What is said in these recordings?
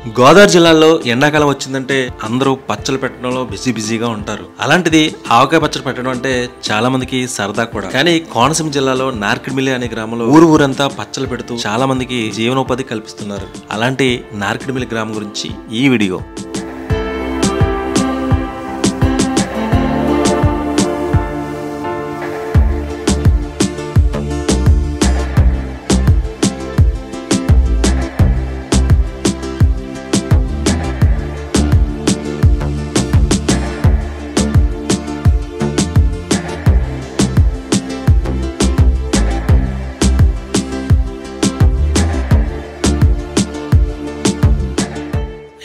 గోదావరి జిల్లాలో ఎండాకాలం వచ్చిందంటే అందరూ పచ్చళ్ళు పెట్టడంలో బిజీగా ఉంటారు. అలాంటిది ఆవకాయ పచ్చడి పెట్టడం అంటే చాలా మందికి సరదా కూడా. కానీ కోనసీమ జిల్లాలో నార్కిడిమిల్లి అనే గ్రామంలో ఊరంతా పచ్చళ్ళు పెడుతూ చాలా మందికి జీవనోపాధి కల్పిస్తున్నారు. అలాంటి నార్కిడిమిల్లి గ్రామం గురించి ఈ వీడియో.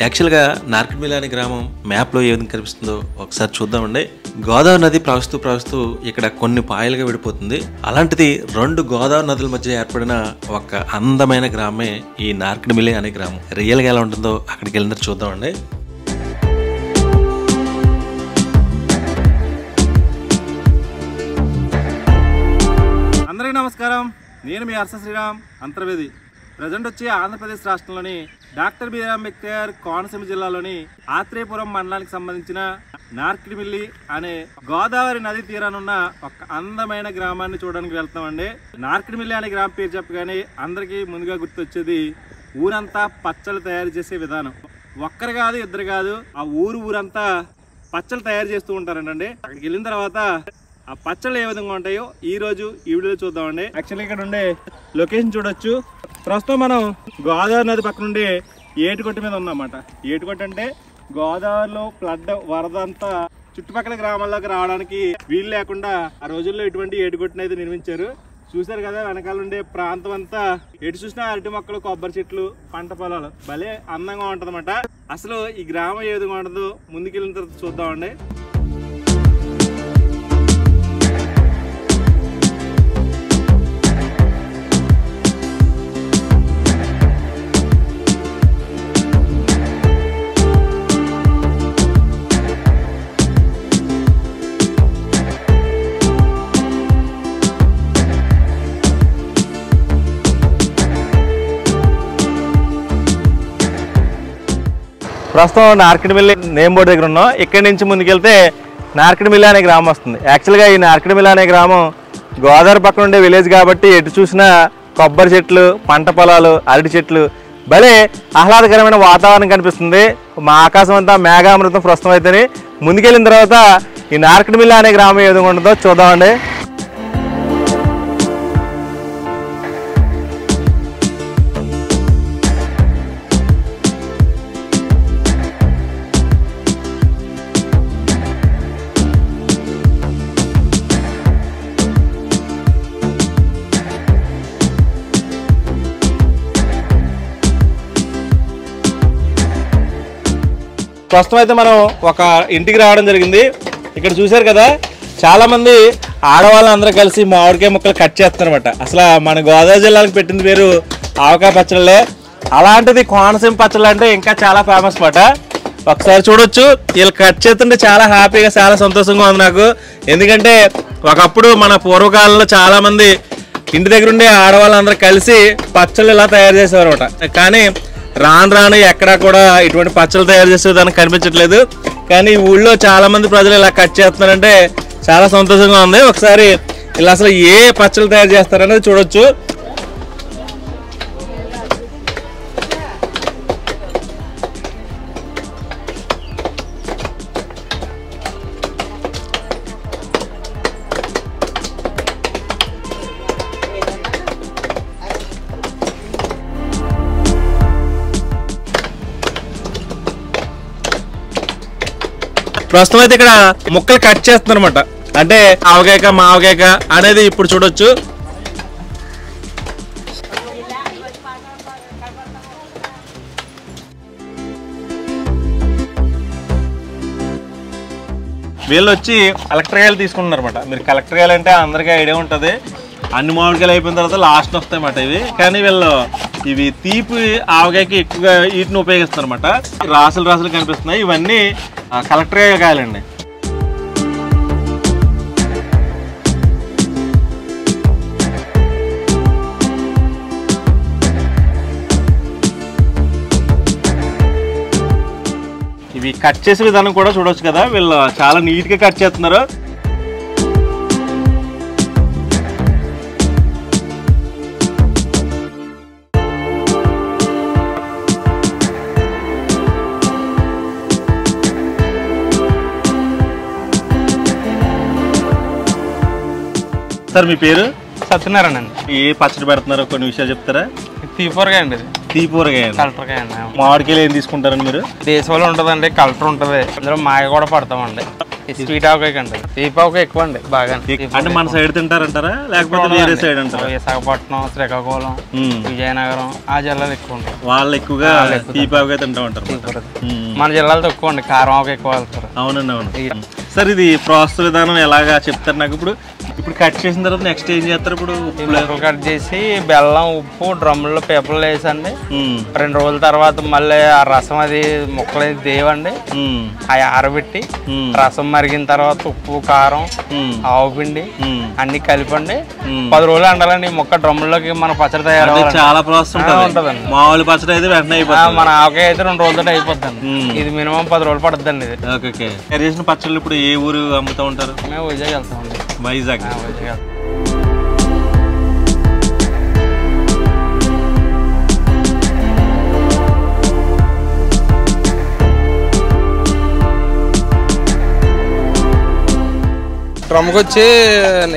యాక్చువల్గా నార్కిడిమిల్లి అనే గ్రామం మ్యాప్లో ఏ విధంగా కనిపిస్తుందో ఒకసారి చూద్దామండి. గోదావరి నది ప్రవహిస్తూ ఇక్కడ కొన్ని పాయలుగా విడిపోతుంది. అలాంటిది రెండు గోదావరి నదుల మధ్య ఏర్పడిన ఒక అందమైన గ్రామమే ఈ నార్కిడిమిల్లి అనే గ్రామం. రియల్గా ఎలా ఉంటుందో అక్కడికి వెళ్ళిన చూద్దామండి. అందరికీ నమస్కారం. నేను మీ హర్ష శ్రీరామ్ అంతర్వేది. ప్రజెంట్ వచ్చి ఆంధ్రప్రదేశ్ రాష్ట్రంలోని డాక్టర్ బిఆర్ అంబేద్కర్ కోనసీమ జిల్లాలోని ఆత్రేయపురం మండలానికి సంబంధించిన నార్కిడిమిల్లి అనే గోదావరి నది తీరానున్న ఒక అందమైన గ్రామాన్ని చూడడానికి వెళ్తామండి. నార్కిడిమిల్లి అనే గ్రామం పేరు చెప్పగానే అందరికీ ముందుగా గుర్తొచ్చేది ఊరంతా పచ్చళ్ళు తయారు చేసే విధానం. ఒక్కరు కాదు, ఇద్దరు కాదు, ఆ ఊరంతా పచ్చళ్ళు తయారు చేస్తూ ఉంటారండి. అక్కడికి వెళ్ళిన తర్వాత ఆ పచ్చళ్ళు ఏ విధంగా ఉంటాయో ఈ రోజు ఈ వీడియోలో చూద్దామండి. యాక్చువల్లీ ఇక్కడ ఉండే లొకేషన్ చూడొచ్చు. ప్రస్తుతం మనం గోదావరి నది పక్క నుండి ఏటుకొట్టు మీద ఉన్నామన్నమాట. ఏటుకొట్టు అంటే గోదావరిలో ఫ్లడ్ వరద అంతా చుట్టుపక్కల గ్రామాల్లోకి రావడానికి వీలు లేకుండా ఆ రోజుల్లో ఇటువంటి ఏటుకొట్టును అయితే నిర్మించారు. చూసారు కదా, వెనకాల ఉండే ప్రాంతం అంతా ఎటు చూసినా అరటి మొక్కలు, కొబ్బరి చెట్లు, పంట పొలాలు భలే అందంగా ఉంటదన్నమాట. అసలు ఈ గ్రామం ఏ విధంగా ఉంటుందో ముందుకెళ్ళిన తర్వాత చూద్దామండి. ప్రస్తుతం నార్కిడిమిల్లి నేమ్ బోర్డు దగ్గర ఉన్నాం. ఇక్కడి నుంచి ముందుకెళ్తే నార్కిడిమిల్లి అనే గ్రామం వస్తుంది. యాక్చువల్గా ఈ నార్కిడిమిల్లి అనే గ్రామం గోదావరి పక్కన ఉండే విలేజ్ కాబట్టి ఎటు చూసినా కొబ్బరి చెట్లు, పంట పొలాలు, అరటి చెట్లు, భలే ఆహ్లాదకరమైన వాతావరణం కనిపిస్తుంది. మా ఆకాశం అంతా మేఘామృతం ప్రస్తుతం అయితేనే. ముందుకెళ్ళిన తర్వాత ఈ నార్కిడిమిల్లి అనే గ్రామం ఏ విధంగా ఉంటుందో చూద్దామండి. ప్రస్తుతం అయితే మనం ఒక ఇంటికి రావడం జరిగింది. ఇక్కడ చూశారు కదా, చాలా మంది ఆడవాళ్ళు అందరూ కలిసి మామిడికాయ ముక్కలు కట్ చేస్తారనమాట. అసలు మన గోదావరి జిల్లాలకు పెట్టిన పేరు ఆవకాయ పచ్చళ్ళే. అలాంటిది కోనసీమ పచ్చళ్ళు అంటే ఇంకా చాలా ఫేమస్ మాట. ఒకసారి చూడొచ్చు, వీళ్ళు కట్ చేస్తుంటే చాలా హ్యాపీగా, చాలా సంతోషంగా ఉంది నాకు. ఎందుకంటే ఒకప్పుడు మన పూర్వకాలంలో చాలా మంది ఇంటి దగ్గర ఉండే ఆడవాళ్ళందరూ కలిసి పచ్చళ్ళు ఇలా తయారు చేసేవారు అనమాట. కానీ రాను ఎక్కడా కూడా ఇటువంటి పచ్చళ్ళు తయారు చేసేదానికి కనిపించట్లేదు. కానీ ఈ ఊళ్ళో చాలా మంది ప్రజలు ఇలా కట్ చేస్తున్నారంటే చాలా సంతోషంగా ఉంది. ఒకసారి ఇలా అసలు ఏ పచ్చళ్ళు తయారు చేస్తారనేది చూడొచ్చు. ప్రస్తుతం అయితే ఇక్కడ ముక్కలు కట్ చేస్తున్నారు అనమాట. అంటే ఆవకాయక మావకాయక అనేది ఇప్పుడు చూడొచ్చు. వీళ్ళు వచ్చి కలెక్టర్కాయలు తీసుకుంటున్నారు అనమాట. మీరు కలెక్టర్కాయలు అంటే అందరికీ ఐడియా ఉంటుంది. అన్ని మామిడికాయలు అయిపోయిన తర్వాత లాస్ట్ వస్తాయి అన్నమాట ఇవి. కానీ వీళ్ళు ఇవి తీపి ఆవకాయకి ఎక్కువగా వీటిని ఉపయోగిస్తారు అనమాట. రాసులు కనిపిస్తున్నాయి. ఇవన్నీ కలెక్టర్కాయ కాయలండి. ఇవి కట్ చేసే విధానం కూడా చూడొచ్చు కదా, వీళ్ళు చాలా నీట్గా కట్ చేస్తున్నారు. సార్ మీ పేరు? సత్యనారాయణ అండి. ఏ పచ్చడి పెడుతున్నారో కొన్ని విషయాలు చెప్తారా? తీపూరగాయ అండి, తీపూరగాయ, కలెక్టర్గాయ అండి. మామిడికాయలు ఏం తీసుకుంటారండి మీరు? దేశంలో ఉంటుందండి, కలెక్టర్ ఉంటుంది, అందులో మాయ కూడా పడతామండి. స్వీట్ ఆవకాయ అండి, తీపావకాయ ఎక్కువ అండి బాగా. అంటే మన సైడ్ తింటారంటారా లేకపోతే వేరే సైడ్ అంటారా? విశాఖపట్నం, శ్రీకాకుళం, విజయనగరం ఆ జిల్లాలో ఎక్కువ ఉంటాయి. వాళ్ళు ఎక్కువగా తీపావకాయ తింటా ఉంటారు. మన జిల్లాలో తక్కువ అండి, కారం ఆవకాయ ఎక్కువ వెళ్తారు. అవునండి, అవును. సార్ ఇది ప్రాసెస్ విధానం ఎలాగా చెప్తారు నాకు? ఇప్పుడు కట్ చేసిన తర్వాత నెక్స్ట్ ఏం చేస్తారు? ఇప్పుడు ముక్కలు కట్ చేసి బెల్లం, ఉప్పు డ్రమ్ముల్లో పేపర్లు వేసండి. 2 రోజుల తర్వాత మళ్ళీ ఆ రసం అది ముక్కలు దేవండి, అవి ఆరబెట్టి రసం మరిగిన తర్వాత ఉప్పు, కారం, ఆవు పిండి అన్ని కలిపండి 10 రోజులు ఎండాలండి. మొక్క డ్రమ్ముల్లోకి మన పచ్చడి తయారు చాలా ప్రాసెస్ ఉంటుందండి. మామూలు పచ్చడి అయితే వెంటనే అయిపోతుంది, మన ఆవకాయ అయితే 2 రోజులతో అయిపోద్దండి. ఇది మినిమం 10 రోజులు పడుతుందండి. ఇది చేసిన పచ్చళ్ళు ఇప్పుడు ఏ ఊరు అమ్ముతూ ఉంటారు? మేము వైజాగ్ వెళ్తామండి. వైజాగ్. డ్రమ్కి వచ్చి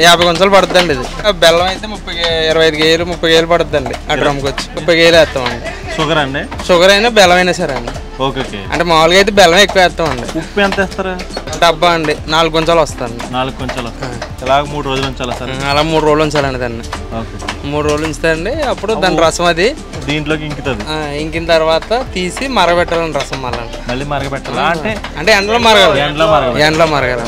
50 గుంజలు పడుతుందండి. ఇది బెల్లం అయితే 25 కేజీలు 30 కేజీలు పడుతుందండి. ఆ డ్రమ్కి వచ్చి 30 కేజీలు వేస్తామండి. షుగర్ అండి? షుగర్ అయినా బెల్లం అయినా సరే అండి. అంటే మామూలుగా అయితే బెల్లం ఎక్కువ వేస్తామండి. ఉప్పు ఎంత వేస్తారు? డబ్బా అండి 4 గుంజలు వస్తాయండి. 4 గుంజలు ఇలా 3 రోజులు ఉంచాలి సార్? అలా 3 రోజులు ఉంచాలండి దాన్ని. 3 రోజులు ఉంచుతాయండి. అప్పుడు దాని రసం అది దీంట్లోకి ఇంకుతుంది. ఇంకిన తర్వాత తీసి మరగబెట్టాలండి రసం. మళ్ళీ మరగబెట్టాలా? అంటే ఎండలో మరగాలి. ఎండలో మరగాలి.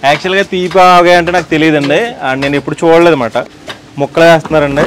యాక్చువల్గా తీపి ఆవకాయ అంటే నాకు తెలియదండి, నేను ఎప్పుడు చూడలేదు అన్నమాట. ముక్కలు వేస్తున్నారండి.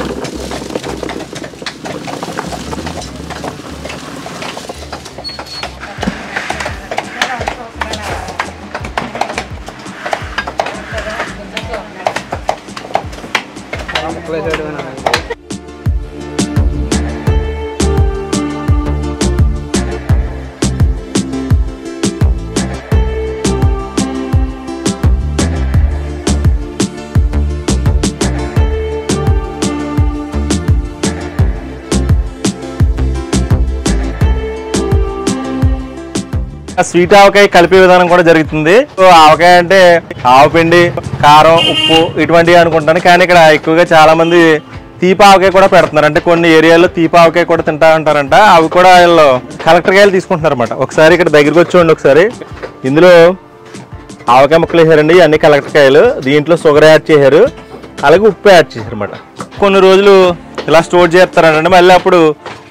స్వీట్ ఆవకాయ కలిపే విధానం కూడా జరుగుతుంది. ఆవకాయ అంటే ఆవపిండి, కారం, ఉప్పు ఇటువంటివి అనుకుంటాను, కానీ ఇక్కడ ఎక్కువగా చాలా మంది తీపి ఆవకాయ కూడా పెడుతున్నారు. అంటే కొన్ని ఏరియాల్లో తీపి ఆవకాయ కూడా తింటా ఉంటారంట. అవి కూడా వీళ్ళు కలెక్టర్ కాయలు తీసుకుంటున్నారు అన్నమాట. ఒకసారి ఇక్కడ దగ్గరికి వచ్చి చూడండి. ఒకసారి ఇందులో ఆవకాయ ముక్కలు వేసారండి, అన్ని కలెక్టర్ కాయలు. దీంట్లో షుగర్ యాడ్ చేశారు, అలాగే ఉప్పు యాడ్ చేశారు అన్నమాట. కొన్ని రోజులు ఇలా స్టోర్ చేస్తారంటే మళ్ళీ అప్పుడు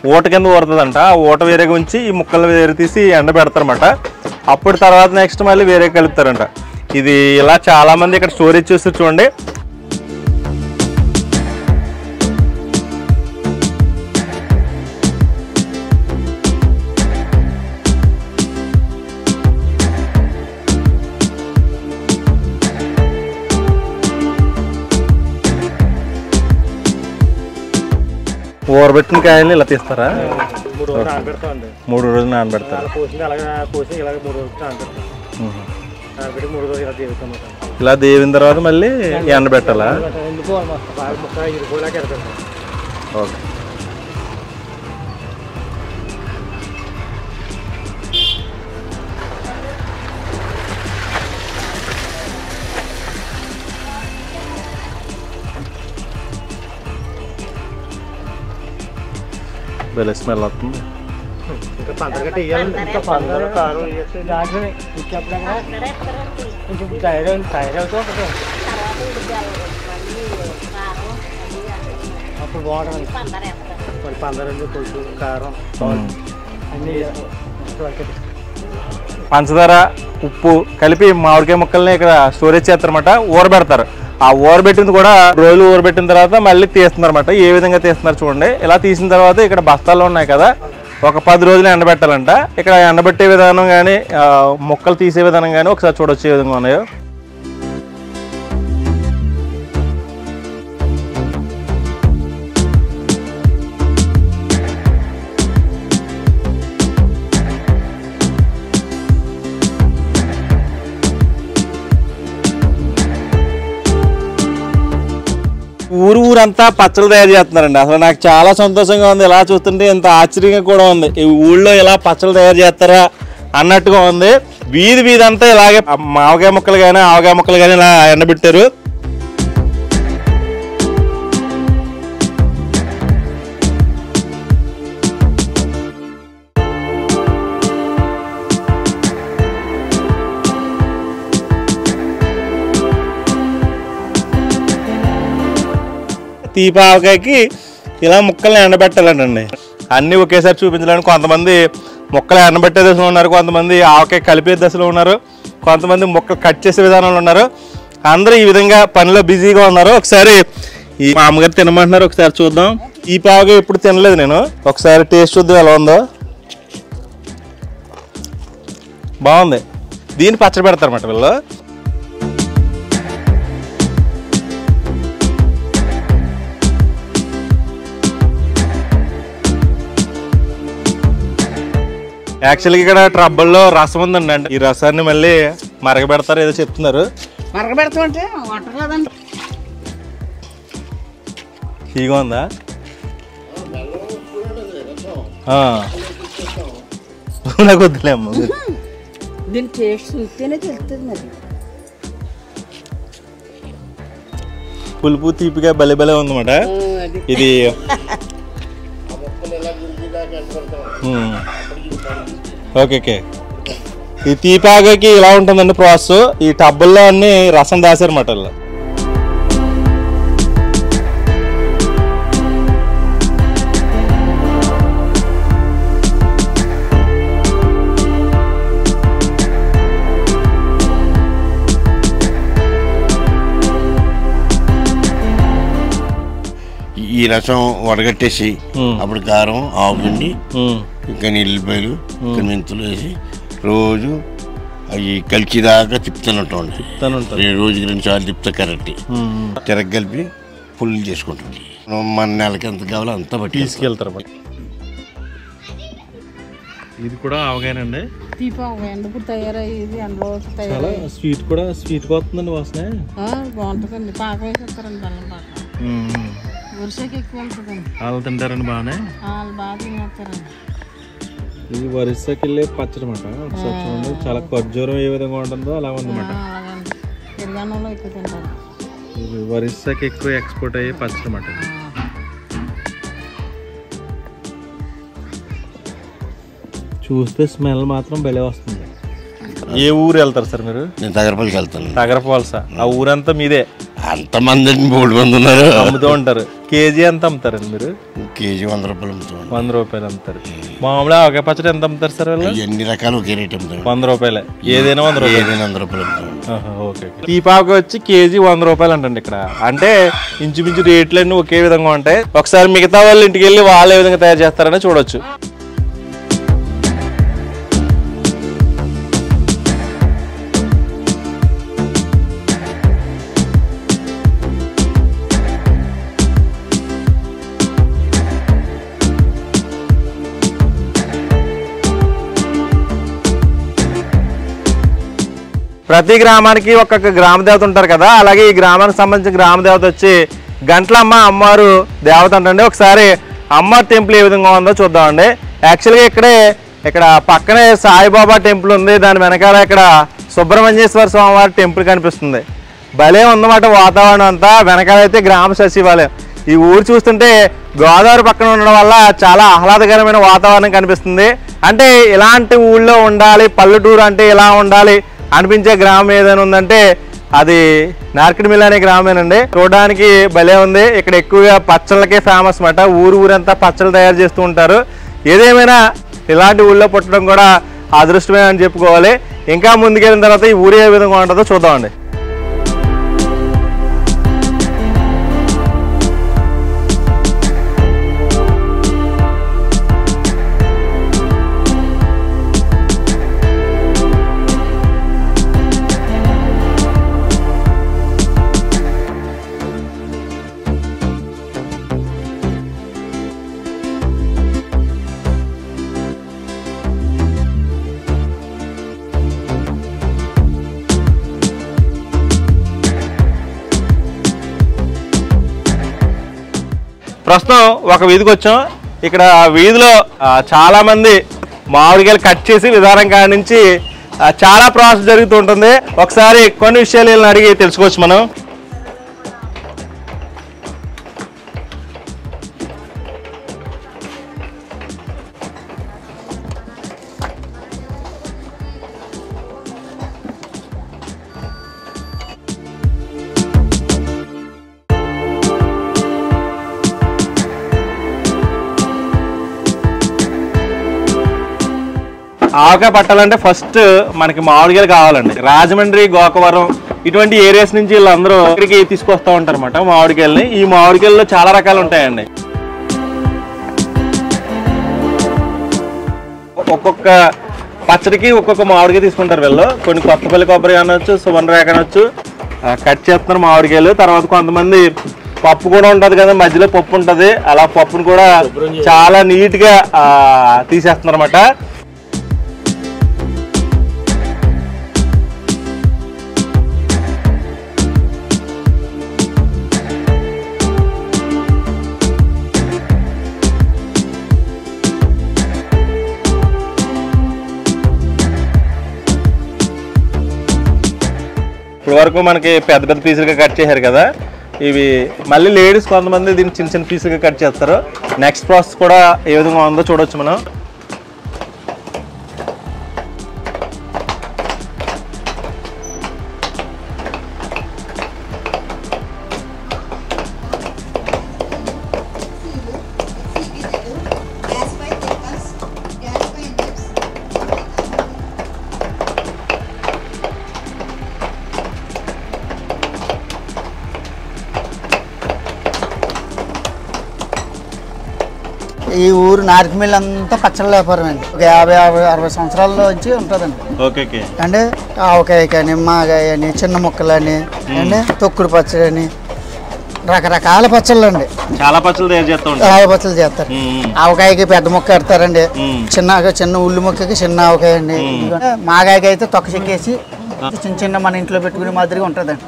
ఊట కింద ఊరుతుందంట. ఆ ఊట వేరేగా ఉంచి ఈ ముక్కలు వేరే తీసి ఎండ పెడతారన్నమాట. అప్పుడు తర్వాత నెక్స్ట్ మళ్ళీ వేరే కలుపుతారంట. ఇది ఇలా చాలామంది ఇక్కడ స్టోరేజ్ చేసి చూడండి. ఊరబెట్టిన కాయలు ఇలా తీస్తారా? 3 రోజులు నానబెడతామండి. 3 రోజులు నానబెడతారు. ఇలా దేవిన తర్వాత మళ్ళీ ఎండబెట్టాలా? ఓకే. భలే స్మెల్ వస్తుంది. పంచదార, ఉప్పు కలిపి మామిడికాయ ముక్కల్ని ఇక్కడ స్టోరేజ్ చేస్తారన్నమాట. ఊరబెడతారు. ఆ ఊరబెట్టింది కూడా రోజులు ఊరబెట్టిన తర్వాత మళ్ళీ తీస్తున్నారు అన్నమాట. ఏ విధంగా తీస్తున్నారు చూడండి. ఇలా తీసిన తర్వాత ఇక్కడ బస్తాల్లో ఉన్నాయి కదా, ఒక 10 రోజులు ఎండబెట్టాలంట. ఇక్కడ ఎండబెట్టే విధానం కానీ ముక్కలు తీసే విధానం కానీ ఒకసారి చూడొచ్చు ఏ విధంగా ఉన్నాయో. ఊరంతా పచ్చళ్ళు తయారు చేస్తున్నారండి. అసలు నాకు చాలా సంతోషంగా ఉంది. ఇలా చూస్తుంటే ఇంత ఆశ్చర్యంగా కూడా ఉంది. ఈ ఊళ్ళో ఇలా పచ్చళ్ళు తయారు చేస్తారా అన్నట్టుగా ఉంది. వీధి అంతా ఇలాగే మావకాయ ముక్కలు కానీ ఆవకాయ ముక్కలు కానీ ఇలా ఎండబెట్టారు. తీపి ఆవకాయకి ఇలా ముక్కల్ని ఎండబెట్టాలండి. అన్నీ ఒకేసారి చూపించడానికి కొంతమంది ముక్కలు ఎండబెట్టే దశలో ఉన్నారు, కొంతమంది ఆవకాయ కలిపే దశలో ఉన్నారు, కొంతమంది ముక్కలు కట్ చేసే విధానంలో ఉన్నారు. అందరూ ఈ విధంగా పనిలో బిజీగా ఉన్నారు. ఒకసారి ఈ మా అమ్మగారు తినమంటున్నారు, ఒకసారి చూద్దాం. ఈ ఆవకాయ ఎప్పుడు తినలేదు నేను, ఒకసారి టేస్ట్ చూద్దాం ఎలా ఉందో. బాగుంది. దీన్ని పచ్చడి పెడతారన్నమాట వీళ్ళు. యాక్చువల్గా ఇక్కడ ట్రబ్బుల్లో రసం ఉందండి. అంటే ఈ రసాన్ని మళ్ళీ మరగబెడతారు ఏదో చెప్తున్నారు. మరగబెడతామంటే తీగా ఉందా? నాకు వద్దులే అమ్మ. దీని టేస్ట్ చూస్తేనే తెలుస్తుంది మరి. పులుపు తీపిగా భలే భలే ఉందన్నమాట ఇది. ఓకే. ఈ తీపాగకి ఇలా ఉంటుందండి ప్రాసెస్. ఈ టబ్బుల్లో అన్ని రసం దాసారన్నమాట. ఈ రసం వడగట్టేసి అప్పుడు కారం, ఆవుపిండి, ఇంకా నీళ్ళపాయలు, ఇంకా మెంతులు వేసి రోజు అవి కలిసిదాకా తిప్పుతున్నట్టు ఉండి రోజుకి 2 సార్లు తిప్పుతా కరెక్ట్ తిరగలిపి ఫుల్ చేసుకుంటాం. మన నెలకి ఎంత కావాలో అంతా బట్టి తీసుకెళ్తారు. ఇది కూడా ఆవగానండి. ఇప్పుడు తయారయ్యేది అందులో చాలా స్వీట్ కూడా స్వీట్గా వస్తుందండి వాసన. బాగుంటుందండి. పాక వేసేస్తారండి బెల్లం పాక. వరుసకి ఎక్కువ వెళ్తుందండి. వాళ్ళు తింటారండి బాగానే. వాళ్ళు బాగా తినేస్తారండి. ఇది వరుసకి వెళ్ళే పచ్చడి అన్నమాట. ఒకసారి చూడండి, చాలా ఖర్జూరం ఏ విధంగా ఉంటుందో అలా ఉందన్నమాట. అలాగండి. తెలంగాణలో ఎక్కువ తింటారు. ఇది వరుసకి ఎక్కువ ఎక్స్పోర్ట్ అయ్యే పచ్చడి అన్నమాట. చూస్తే స్మెల్ మాత్రం భలే వస్తుంది. ఏ ఊరు వెళ్తారు సార్ మీరు? నేను తగరపల్లికి వెళ్తాను. తగరపల్సా? ఆ ఊరంతా మీదే? అంతమంది 3 మంది ఉన్నారు. అమ్ముతూ ఉంటారు. కేజీ ఎంత అమ్ముతారండి మీరు? కేజీ 100 రూపాయలు అమ్ముతాం. 100 రూపాయలు అమ్ముతారు. మామూలుగా ఆవకాయ పచ్చడి ఎంత అమ్ముతారు సార్? ఎన్ని రకాలు ఒకే రేట్ అమ్ముతాం. 100 రూపాయలే. ఏదైనా 100 రూపాయలు. 100 రూపాయలు అమ్ముతాం. ఓకే. ఈ పాక వచ్చి కేజీ 100 రూపాయలు అంటండి ఇక్కడ. అంటే ఇంచుమించు రేట్లన్నీ ఒకే విధంగా ఉంటాయి. ఒకసారి మిగతా వాళ్ళ ఇంటికి వెళ్ళి వాళ్ళు ఏ విధంగా తయారు చేస్తారని చూడొచ్చు. ప్రతి గ్రామానికి ఒక్కొక్క గ్రామ దేవత ఉంటారు కదా, అలాగే ఈ గ్రామానికి సంబంధించిన గ్రామ దేవత వచ్చి గంట్లమ్మ అమ్మవారు దేవత అంటండి. ఒకసారి అమ్మవారి టెంపుల్ ఏ విధంగా ఉందో చూద్దామండి. యాక్చువల్గా ఇక్కడ పక్కనే సాయిబాబా టెంపుల్ ఉంది. దాని వెనకాల ఇక్కడ సుబ్రహ్మణ్యేశ్వర స్వామివారి టెంపుల్ కనిపిస్తుంది. భలే ఉందన్నమాట వాతావరణం అంతా. వెనకాల అయితే గ్రామ సచివాలయం. ఈ ఊరు చూస్తుంటే గోదావరి పక్కన ఉండడం వల్ల చాలా ఆహ్లాదకరమైన వాతావరణం కనిపిస్తుంది. అంటే ఇలాంటి ఊళ్ళో ఉండాలి, పల్లెటూరు అంటే ఇలా ఉండాలి అనిపించే గ్రామం ఏదైనా ఉందంటే అది నార్కెట్మిల్ అనే గ్రామేనండి. చూడడానికి భలే ఉంది. ఇక్కడ ఎక్కువగా పచ్చళ్ళకే ఫేమస్ అన్నమాట. ఊరంతా పచ్చళ్ళు తయారు చేస్తూ ఉంటారు. ఏదేమైనా ఇలాంటి ఊళ్ళో పుట్టడం కూడా అదృష్టమే అని చెప్పుకోవాలి. ఇంకా ముందుకెళ్ళిన తర్వాత ఈ ఊరు ఏ విధంగా ఉంటుందో చూద్దామండి. ప్రస్తుతం ఒక వీధికి వచ్చాం. ఇక్కడ వీధిలో చాలా మంది మామిడికాయలు కట్ చేసి విధానం కాడి నుంచి చాలా ప్రాసెస్ జరుగుతూ ఉంటుంది. ఒకసారి కొన్ని విషయాలు వీళ్ళని అడిగి తెలుసుకోవచ్చు మనం. ఆవకాయ పట్టాలంటే ఫస్ట్ మనకి మామిడికాయలు కావాలండి. రాజమండ్రి, గోకవరం ఇటువంటి ఏరియాస్ నుంచి వీళ్ళందరూ ఇక్కడికి తీసుకొస్తూ ఉంటారు అన్నమాట మామిడికాయలని. ఈ మామిడికాయల్లో చాలా రకాలు ఉంటాయండి. ఒక్కొక్క పచ్చడికి ఒక్కొక్క మామిడికాయ తీసుకుంటారు వీళ్ళు. కొన్ని కొత్తపల్లి కొబ్బరి అనొచ్చు, సువర్ణ రేఖ అనొచ్చు. కట్ చేస్తున్నారు మామిడికాయలు. తర్వాత కొంతమంది పప్పు కూడా ఉంటుంది కదా, మధ్యలో పప్పు ఉంటుంది, అలా పప్పును కూడా చాలా నీట్గా తీసేస్తున్నారు అన్నమాట. ఇప్పుడు వరకు మనకి పెద్ద పెద్ద పీసులుగా కట్ చేశారు కదా, ఇవి మళ్ళీ లేడీస్ కొంతమంది దీన్ని చిన్న చిన్న పీసులుగా కట్ చేస్తారు. నెక్స్ట్ ప్రాసెస్ కూడా ఏ విధంగా ఉందో చూడవచ్చు మనం. ఈ ఊరు నారికమిల్ అంతా పచ్చళ్ళ వ్యాపారం అండి. ఒక 50-60 సంవత్సరాల నుంచి ఉంటుందండి. అంటే ఆవకాయ కానీ, నిమ్మకాయ అని, చిన్న ముక్కలని, అంటే తొక్కుడు పచ్చడి అని, రకరకాల పచ్చళ్ళు అండి. చాలా పచ్చళ్ళు తయారు చేస్తారు. చాలా పచ్చళ్ళు చేస్తారు. ఆవకాయకి పెద్ద ముక్క పెడతారండి, చిన్న ఉల్లి ముక్కకి చిన్న ఆవకాయ అండి. మాగాయకి అయితే తొక్క చెక్కేసి చిన్న చిన్న మన ఇంట్లో పెట్టుకునే మాదిరిగా ఉంటుందండి.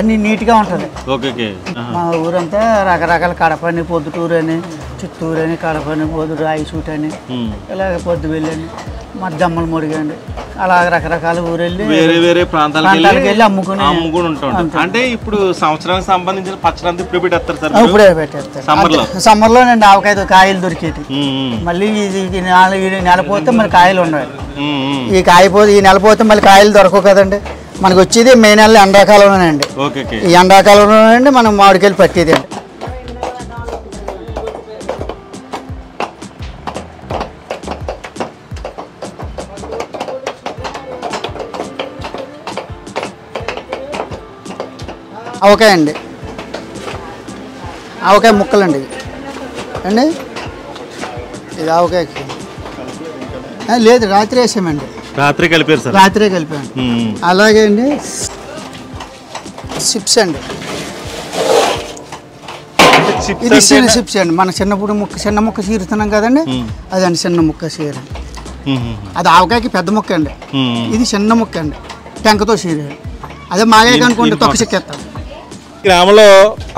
అన్ని నీట్గా ఉంటుంది. మా ఊరంతా రకరకాల కడపని, పొద్దుటూరు అని, చిత్తూరు అని, కడపని, పొద్దుటూరు, ఐసూట్ అని, ఇలాగ పొద్దువెల్లి అని, మద్దమ్మల ముడిగండి, అలా రకరకాల ఊరు వెళ్ళి వేరే వేరే ప్రాంతాలకు వెళ్ళి అమ్ముకుని ఉంటాం. అంటే ఇప్పుడు సంవత్సరానికి సంబంధించిన పచ్చడి ఇప్పుడు పెట్టేస్తారు సార్? ఇప్పుడే పెట్టేస్తారు. సమ్మర్లోనండి ఆవకాయ కాయలు దొరికేది. మళ్ళీ ఇది నెల పోతే మళ్ళీ కాయలు ఉన్నాయి. ఈ నెల పోతే మళ్ళీ కాయలు దొరకవు కదండి. మనకు వచ్చేది మే నెల ఎండాకాలంలోనండి. ఈ ఎండాకాలంలోనండి మనం మామిడికాయలు పట్టేది అండి. ఆవకాయ అండి, ఆవకాయ ముక్కలండి అండి. ఇది ఆవకాయకి లేదు, రాత్రి వేసామండి. రాత్రి కలిపారు సార్? రాత్రే కలిపాను. అలాగే అండి చిప్స్ అండి. ఇది చిప్స్ అండి. మన చిన్న ముక్క చీరుతున్నాం కదండి, అదండి చిన్న ముక్క చీర. అది ఆవకాయకి పెద్ద ముక్క అండి, ఇది చిన్న ముక్క అండి, టెంకతో చీర. అదే మాగాయ అనుకోండి తొక్క చెక్కేస్తాం. గ్రామంలో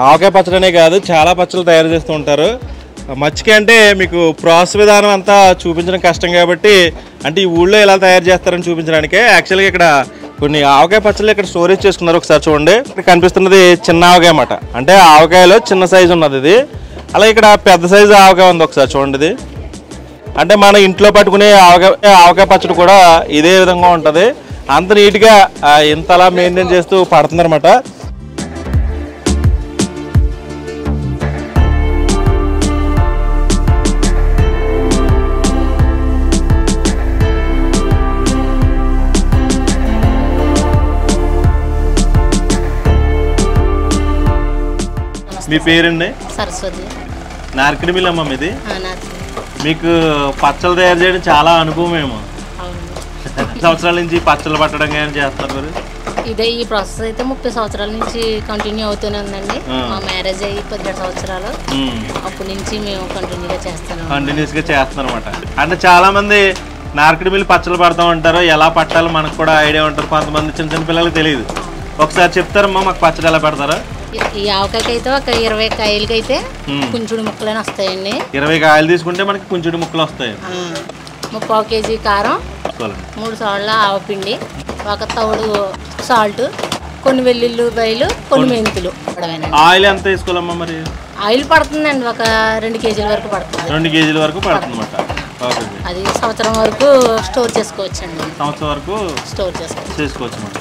ఆవకాయ పచ్చడనే కాదు చాలా పచ్చళ్ళు తయారు చేస్తూ ఉంటారు. మచ్చిక అంటే మీకు ప్రాసెస్ విధానం అంతా చూపించడం కష్టం కాబట్టి, అంటే ఈ ఊళ్ళో ఎలా తయారు చేస్తారని చూపించడానికే యాక్చువల్గా ఇక్కడ కొన్ని ఆవకాయ పచ్చళ్ళు ఇక్కడ స్టోరేజ్ చేసుకున్నారు. ఒకసారి చూడండి, ఇక్కడ కనిపిస్తున్నది చిన్న ఆవకాయ అన్నమాట. అంటే ఆవకాయలో చిన్న సైజు ఉన్నది ఇది. అలాగే ఇక్కడ పెద్ద సైజు ఆవకాయ ఉంది, ఒకసారి చూడండి ఇది. అంటే మన ఇంట్లో పట్టుకునే ఆవకాయ పచ్చడి కూడా ఇదే విధంగా ఉంటుంది. అంత నీట్గా ఇంతలా మెయింటైన్ చేస్తూ పడుతుందన్నమాట. మీ పేరండి? సరస్వతి. నార్కిడిమిల్ అమ్మ మీది? మీకు పచ్చళ్ళు తయారు చేయడం చాలా అనుభవం ఏమో. సంవత్సరాల నుంచి పచ్చళ్ళు పట్టడం కానీ చేస్తారు మరి? ఇదే ఈ ప్రాసెస్ అయితే 30 సంవత్సరాల నుంచి కంటిన్యూ అవుతూనే ఉందండి. మా మ్యారేజ్ అయ్యి 17 సంవత్సరాలు, అప్పటి నుంచి మేము కంటిన్యూగా చేస్తాం అనమాట. అంటే చాలా మంది నార్కిడిమిల్ పచ్చళ్ళు పడతా ఉంటారు, ఎలా పట్టాలో మనకు కూడా ఐడియా ఉంటుంది. కొంతమంది చిన్న చిన్న పిల్లలకు తెలియదు. ఒకసారి చెప్తారమ్మా మాకు పచ్చడి ఎలా పెడతారా? ఈ ఆవకాయకి అయితే ఒక 20 కాయలకి అయితే కుంచుడు ముక్కలని వస్తాయండి. 20 కాయలు తీసుకుంటే మనకి కుంచుడు ముక్కలు వస్తాయి. 3/4 కేజీ కారం, 3 సార్లు ఆవపిండి, 1 తవుడు సాల్ట్, కొన్ని వెల్లుల్లిపాయలు, కొన్ని మెంతులు. ఆయిల్ ఎంత వేసుకోవాలమ్మా మరి? ఆయిల్ పడుతుందండి, ఒక 2 కేజీల వరకు పడుతుంది. 2 కేజీల వరకు పడుతుంది అన్నమాట. అది సంవత్సరం వరకు స్టోర్ చేసుకోవచ్చు అండి. సంవత్సరం వరకు స్టోర్ చేసుకోవచ్చు అన్నమాట.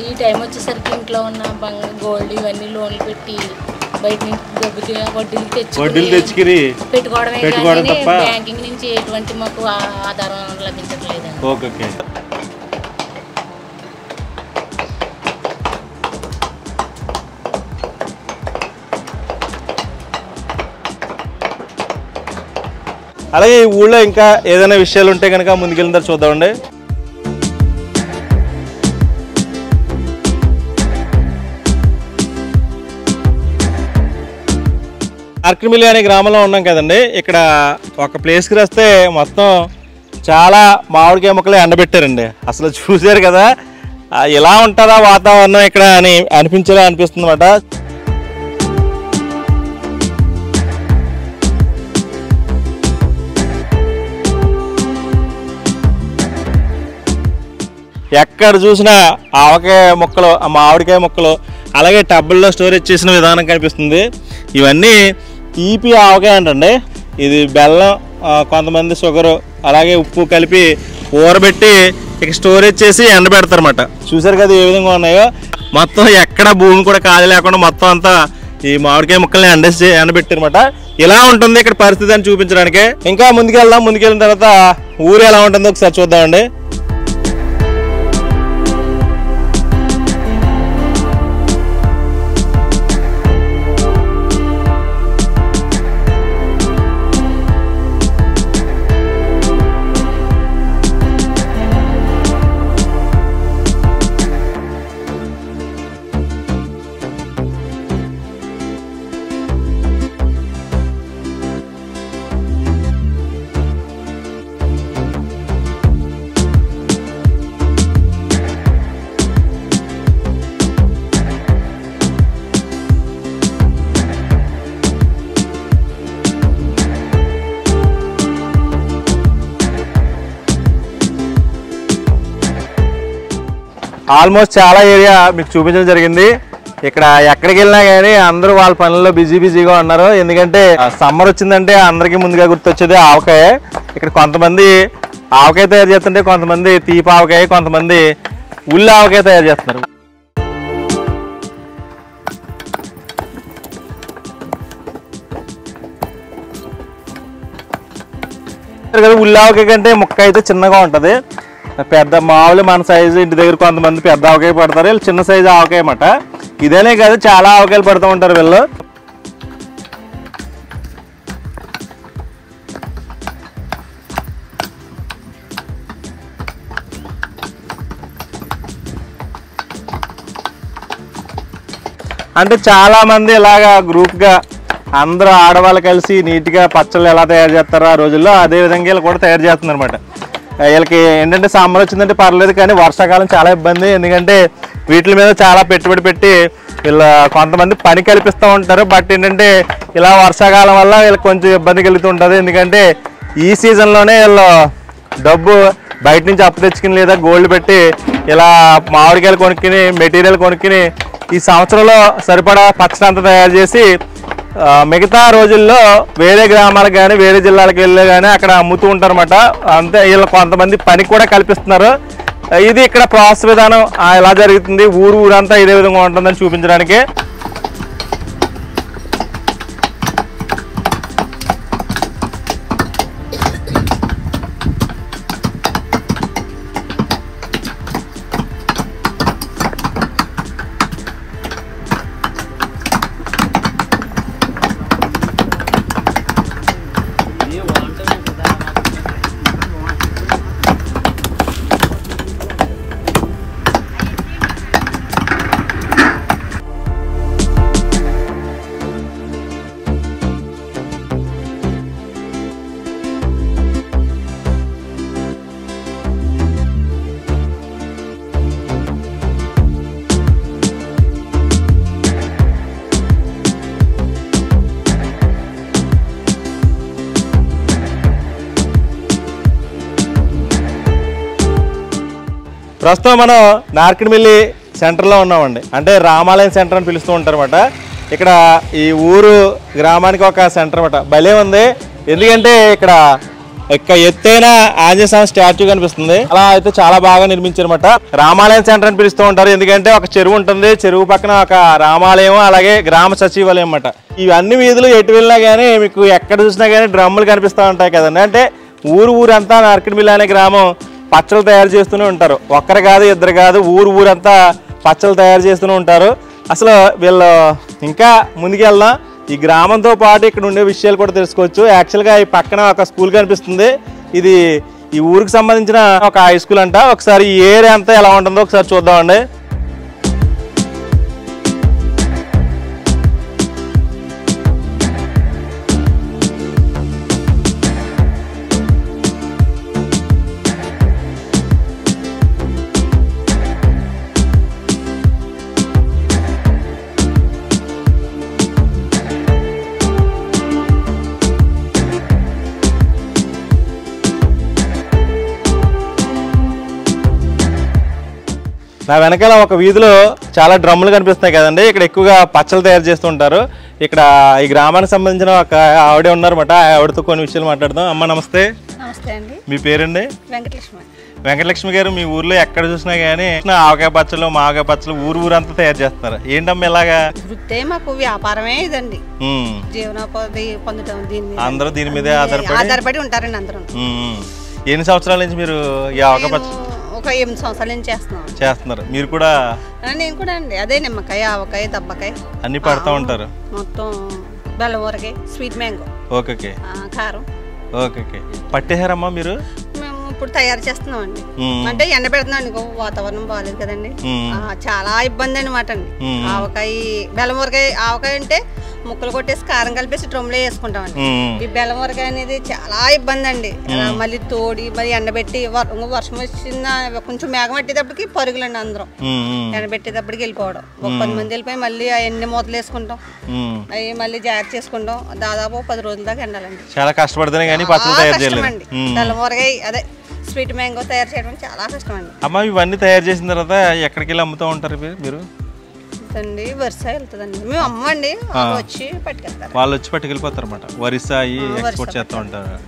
ఈ టైం వచ్చేసరికి ఇంట్లో ఉన్న గోల్డ్ ఇవన్నీ లోన్లు పెట్టి బయట నుంచి వడ్డీలు తెచ్చుకుని పెట్టుకోవడమే తప్ప బ్యాంకింగ్ నుంచి ఎటువంటి మాకు ఆధారం లభించట్లేదండి. ఓకే. అలాగే ఈ ఊళ్ళో ఇంకా ఏదైనా విషయాలు ఉంటే కనుక ముందుకెళ్ళిన తర్వాత చూద్దామండి. ఆర్కిమిలి అనే గ్రామంలో ఉన్నాం కదండి. ఇక్కడ ఒక ప్లేస్కి వస్తే మొత్తం చాలా మామిడికాయ మొక్కలు ఎండబెట్టారండి. అసలు చూసారు కదా, ఎలా ఉంటుందా వాతావరణం ఇక్కడ అని అనిపించేలా అనిపిస్తుంది అన్నమాట. ఎక్కడ చూసినా ఆవకాయ మొక్కలు, మామిడికాయ మొక్కలు, అలాగే టబ్బుల్లో స్టోరేజ్ చేసిన విధానం కనిపిస్తుంది. ఇవన్నీ ఈపి ఆవకాయ అంటండి. ఇది బెల్లం, కొంతమంది షుగరు, అలాగే ఉప్పు కలిపి ఊరబెట్టి ఇక స్టోరేజ్ చేసి ఎండబెడతారన్నమాట. చూసారు కదా ఏ విధంగా ఉన్నాయో. మొత్తం ఎక్కడ భూమి కూడా ఖాళీ లేకుండా మొత్తం అంతా ఈ మామిడికాయ ముక్కల్ని ఎండబెట్టారన్నమాట. ఇలా ఉంటుంది ఇక్కడ పరిస్థితి అని చూపించడానికి. ఇంకా ముందుకెళ్దాం. ముందుకెళ్ళిన తర్వాత ఊరు ఎలా ఉంటుందో ఒకసారి చూద్దామండి. ఆల్మోస్ట్ చాలా ఏరియా మీకు చూపించడం జరిగింది. ఇక్కడ ఎక్కడికి వెళ్ళినా కానీ అందరూ వాళ్ళ పనుల్లో బిజీగా ఉన్నారు. ఎందుకంటే సమ్మర్ వచ్చిందంటే అందరికీ ముందుగా గుర్తొచ్చేది ఆవకాయ. ఇక్కడ కొంతమంది ఆవకాయ తయారు చేస్తుంటే కొంతమంది తీపి ఆవకాయ, కొంతమంది ఉల్లి ఆవకాయ తయారు చేస్తున్నారు. ఉల్లి ఆవకాయ కంటే ముక్క అయితే చిన్నగా ఉంటుంది. పెద్ద మామూలు మన సైజు ఇంటి దగ్గర కొంతమంది పెద్ద ఆవకాయ పడతారు, వీళ్ళు చిన్న సైజు ఆవకాయ అన్నమాట. ఇదేనే కాదు, చాలా ఆవకాయలు పడుతూ ఉంటారు వీళ్ళు. అంటే చాలా మంది ఇలాగా గ్రూప్గా అందరూ ఆడవాళ్ళు కలిసి నీట్గా పచ్చళ్ళు ఎలా తయారు చేస్తారో ఆ రోజుల్లో అదే విధంగా వీళ్ళు కూడా తయారు చేస్తున్నారు అనమాట. వీళ్ళకి ఏంటంటే సమ్మర్ వచ్చిందంటే పర్లేదు, కానీ వర్షాకాలం చాలా ఇబ్బంది. ఎందుకంటే వీటి మీద చాలా పెట్టుబడి పెట్టి వీళ్ళు కొంతమంది పని కల్పిస్తూ ఉంటారు. బట్ ఏంటంటే ఇలా వర్షాకాలం వల్ల వీళ్ళకి కొంచెం ఇబ్బంది కలుగుతూ ఉంటుంది. ఎందుకంటే ఈ సీజన్లోనే వీళ్ళు డబ్బు బయట నుంచి అప్పు తెచ్చుకుని లేదా గోల్డ్ పెట్టి ఇలా మామిడికాయలు కొనుక్కుని మెటీరియల్ కొనుక్కుని ఈ సంవత్సరంలో సరిపడా పచ్చడి అంతా తయారు చేసి మిగతా రోజుల్లో వేరే గ్రామాలకు కానీ వేరే జిల్లాలకు వెళ్ళి కానీ అక్కడ అమ్ముతూ ఉంటారు అన్నమాట. అంతే, వీళ్ళు కొంతమంది పని కూడా కల్పిస్తున్నారు. ఇది ఇక్కడ ప్రాసెస్ విధానం ఎలా జరుగుతుంది, ఊరంతా ఇదే విధంగా ఉంటుందని చూపించడానికి. ప్రస్తుతం మనం నార్కిడిమిల్లి సెంటర్లో ఉన్నామండి. అంటే రామాలయం సెంటర్ అని పిలుస్తూ ఉంటారన్నమాట. ఇక్కడ ఈ ఊరు గ్రామానికి ఒక సెంటర్ అన్నమాట. భలే ఉంది. ఎందుకంటే ఇక్కడ ఎత్తైన ఆంజనేయ స్వామి స్టాచ్యూ కనిపిస్తుంది. అలా అయితే చాలా బాగా నిర్మించారన్నమాట. రామాలయం సెంటర్ అని పిలుస్తూ ఉంటారు. ఎందుకంటే ఒక చెరువు ఉంటుంది, చెరువు పక్కన ఒక రామాలయం, అలాగే గ్రామ సచివాలయం అన్నమాట. ఇవన్నీ వీధులు ఎటు వెళ్ళినా కానీ మీకు ఎక్కడ చూసినా కానీ డ్రమ్ములు కనిపిస్తూ ఉంటాయి కదండి. అంటే ఊరంతా నార్కిడిమిల్లి అనే గ్రామం పచ్చళ్ళు తయారు చేస్తూనే ఉంటారు. ఒక్కరు కాదు, ఇద్దరు కాదు, ఊరంతా పచ్చళ్ళు తయారు చేస్తూనే ఉంటారు. అసలు వీళ్ళు ఇంకా ముందుకెళ్దాం. ఈ గ్రామంతో పాటు ఇక్కడ ఉండే విషయాలు కూడా తెలుసుకోవచ్చు. యాక్చువల్గా ఈ పక్కన ఒక స్కూల్ కనిపిస్తుంది. ఇది ఈ ఊరికి సంబంధించిన ఒక హై స్కూల్ అంట. ఒకసారి ఈ ఏరియా అంతా ఎలా ఉంటుందో ఒకసారి చూద్దామండి. నా వెనకాల ఒక వీధిలో చాలా డ్రమ్ములు కనిపిస్తున్నాయి కదండి. ఇక్కడ ఎక్కువగా పచ్చళ్ళు తయారు చేస్తూ ఉంటారు. ఇక్కడ ఈ గ్రామానికి సంబంధించిన ఒక ఆవిడ ఉన్నారన్నమాట. ఆవిడతో కొన్ని విషయాలు మాట్లాడదాం. అమ్మ నమస్తే. నమస్తే అండి. మీ పేరండి? వెంకటలక్ష్మి. వెంకటలక్ష్మి గారు, మీ ఊర్లో ఎక్కడ చూసినా కానీ ఆవకాయ పచ్చళ్ళు, మావకాయ పచ్చళ్ళు ఊరంతా తయారు చేస్తున్నారు. ఏంటమ్మా ఇలాగా? వృత్తే మాకు వ్యాపారమే ఇదండి. జీవనోపాధి పొందడం అందరూ దీని మీదే ఆధారపడి ఉంటారండి అందరూ. ఎన్ని సంవత్సరాల నుంచి మీరు ఈ ఆవకాయ పచ్చళ్ళు? ఒక 8 సంవత్సరాల నుంచి చేస్తున్నారు. మీరు కూడా? నేను కూడా అండి. అదే నిమ్మకాయ, ఆవకాయ, దబ్బకాయ అన్ని పడతా ఉంటారు. మొత్తం బెల్లం ఊరకాయ, స్వీట్ మ్యాంగో, ఓకే, కారం. ఓకే. పట్టేశారమ్మా మీరు? మేము ఇప్పుడు తయారు చేస్తున్నాం అండి. అంటే ఎండ పెడుతున్నాం అండి, వాతావరణం బాగాలేదు కదండి. చాలా ఇబ్బంది అనమాట అండి. ఆవకాయ, బెల్లం ఊరకాయ, ఆవకాయ అంటే ముక్కలు కొట్టేసి కారం కలిపేసి డ్రమ్లో వేసుకుంటామండి. ఈ బెల్లం ఊరకాయ అనేది చాలా ఇబ్బంది అండి. మళ్ళీ తోడి మరి ఎండబెట్టి వర్షం వచ్చిన కొంచెం మేఘం పట్టేటప్పటికి పరుగులండి అందరం. ఎండబెట్టేటప్పటికి వెళ్ళిపోవడం. ఒక 10 మంది వెళ్ళిపోయి మళ్ళీ అవన్నీ మూతలు వేసుకుంటాం, అవి మళ్ళీ జాగ్రత్త చేసుకుంటాం. దాదాపు 10 రోజుల దాకా ఎండాలండి. చాలా కష్టపడుతున్నాయి కానీ కష్టమండి. బెల్లం ఊరకాయ అదే స్వీట్ మ్యాంగో తయారు చేయడం చాలా కష్టం అండి. అమ్మ ఇవన్నీ తయారు చేసిన తర్వాత ఎక్కడికి వెళ్ళి అమ్ముతూ ఉంటారు మీరు? అండి వరిసా వెళ్తుందండి. మేము అమ్మండి, వచ్చి పట్టుకెళ్తారు. వాళ్ళు వచ్చి పట్టుకెళ్ళిపోతారు అన్నమాట. వరిసా ఎక్స్పోర్ట్ చేస్తూ ఉంటారు.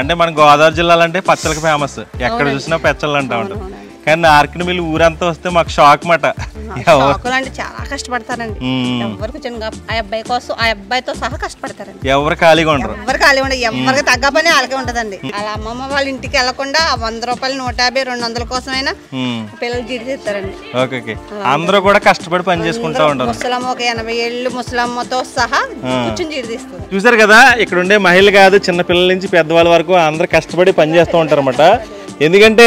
అంటే మన గోదావరి జిల్లాలో అంటే పచ్చళ్ళకి ఫేమస్. ఎక్కడ చూసినా పచ్చళ్ళు అంటా ఉంటారు. కానీ నార్కిడిమిల్లి ఊరంతా వస్తే మాకు షాక్ మాట. అంటే చాలా కష్టపడతారండి. ఎవరికి చిన్నగా ఆ అబ్బాయి కోసం, ఆ అబ్బాయితో సహా కష్టపడతారండి. ఎవరు ఖాళీగా ఉండరు. ఎవరికి తగ్గ పని వాళ్ళకే ఉంటదండి. అలా అమ్మమ్మ వాళ్ళ ఇంటికి వెళ్లకుండా 100 రూపాయలు, 150, 200 కోసమైనా పిల్లలు జీడి చేస్తారండి. ఓకే. అందరూ కూడా కష్టపడి పని చేసుకుంటా ఉంటారు. ముసలమ్మ ఒక 80 ఏళ్ళు ముసలమ్మతో సహా కూర్చొని జీడి తీస్తారు. చూసారు కదా, ఇక్కడ ఉండే మహిళలు కాదు, చిన్న పిల్లల నుంచి పెద్దవాళ్ళ వరకు అందరు కష్టపడి పని చేస్తూ ఉంటారు అన్నమాట. ఎందుకంటే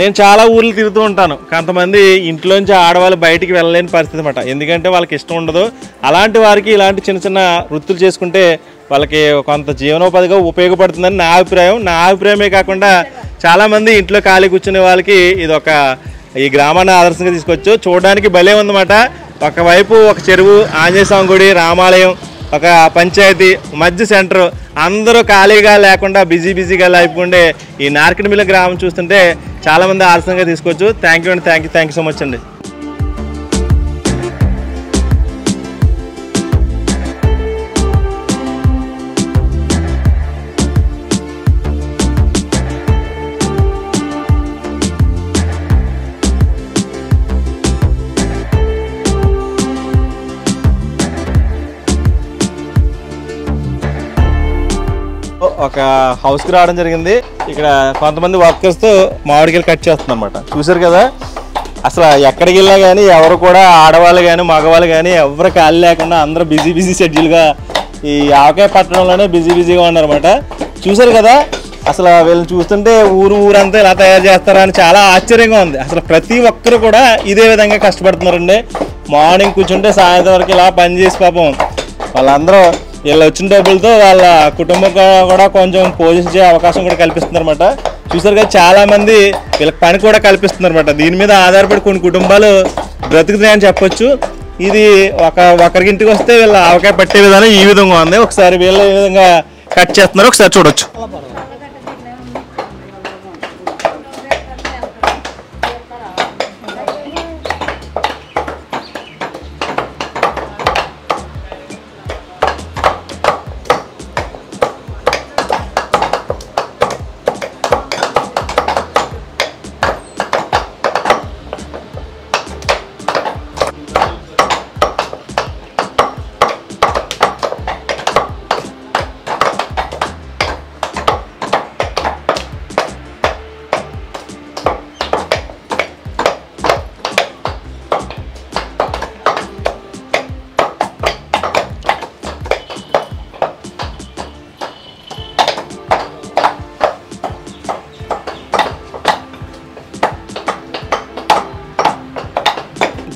నేను చాలా ఊర్లు తిరుగుతూ ఉంటాను. కొంతమంది ఇంట్లోంచి ఆడవాళ్ళు బయటికి వెళ్ళలేని పరిస్థితి అన్నమాట. ఎందుకంటే వాళ్ళకి ఇష్టం ఉండదు. అలాంటి వారికి ఇలాంటి చిన్న చిన్న వృత్తులు చేసుకుంటే వాళ్ళకి కొంత జీవనోపాధిగా ఉపయోగపడుతుందని నా అభిప్రాయం. నా అభిప్రాయమే కాకుండా చాలామంది ఇంట్లో ఖాళీ కూర్చునే వాళ్ళకి ఇది ఒక ఈ గ్రామాన్ని ఆదర్శంగా తీసుకోవచ్చు. చూడడానికి భలే ఉందన్నమాట. ఒకవైపు ఒక చెరువు, ఆంజనేయ స్వామి గుడి, రామాలయం, ఒక పంచాయతీ, మధ్య సెంటర్, అందరూ ఖాళీగా లేకుండా బిజీగా లేకుండే ఈ నార్కిడిమిల్లి గ్రామం చూస్తుంటే చాలామంది ఆదర్శంగా తీసుకోవచ్చు. థ్యాంక్ యూ అండి. థ్యాంక్ యూ సో మచ్ అండి. ఒక హౌస్కి రావడం జరిగింది. ఇక్కడ కొంతమంది వర్కర్స్తో మామిడికాయలు కట్ చేస్తుంది అనమాట. చూసారు కదా, అసలు ఎక్కడికి వెళ్ళినా కానీ ఎవరు కూడా ఆడవాళ్ళు కానీ మగవాళ్ళు కానీ ఎవరు ఖాళీ లేకుండా అందరూ బిజీ షెడ్యూల్గా ఈ ఆవకాయ పట్టడంలోనే బిజీగా ఉన్నారన్నమాట. చూసారు కదా, అసలు వీళ్ళని చూస్తుంటే ఊరంతా ఇలా తయారు చేస్తారా అని చాలా ఆశ్చర్యంగా ఉంది. అసలు ప్రతి ఒక్కరు కూడా ఇదే విధంగా కష్టపడుతున్నారండి. మార్నింగ్ కూర్చుంటే సాయంత్రం వరకు ఇలా పనిచేసి పాపం వాళ్ళందరూ వీళ్ళు వచ్చిన డబ్బులతో వాళ్ళ కుటుంబం కూడా కొంచెం పోషించే అవకాశం కూడా కల్పిస్తున్నారు అనమాట. చూసారు కదా, చాలా మంది వీళ్ళకి పని కూడా కల్పిస్తున్నారు అనమాట. దీని మీద ఆధారపడి కొన్ని కుటుంబాలు బ్రతుకుతున్నాయని చెప్పొచ్చు. ఇది ఒకరికి ఇంటికి వస్తే వీళ్ళ ఆవకాయ పట్టే విధానం ఈ విధంగా ఉంది. ఒకసారి వీళ్ళు ఏ విధంగా కట్ చేస్తున్నారో ఒకసారి చూడొచ్చు.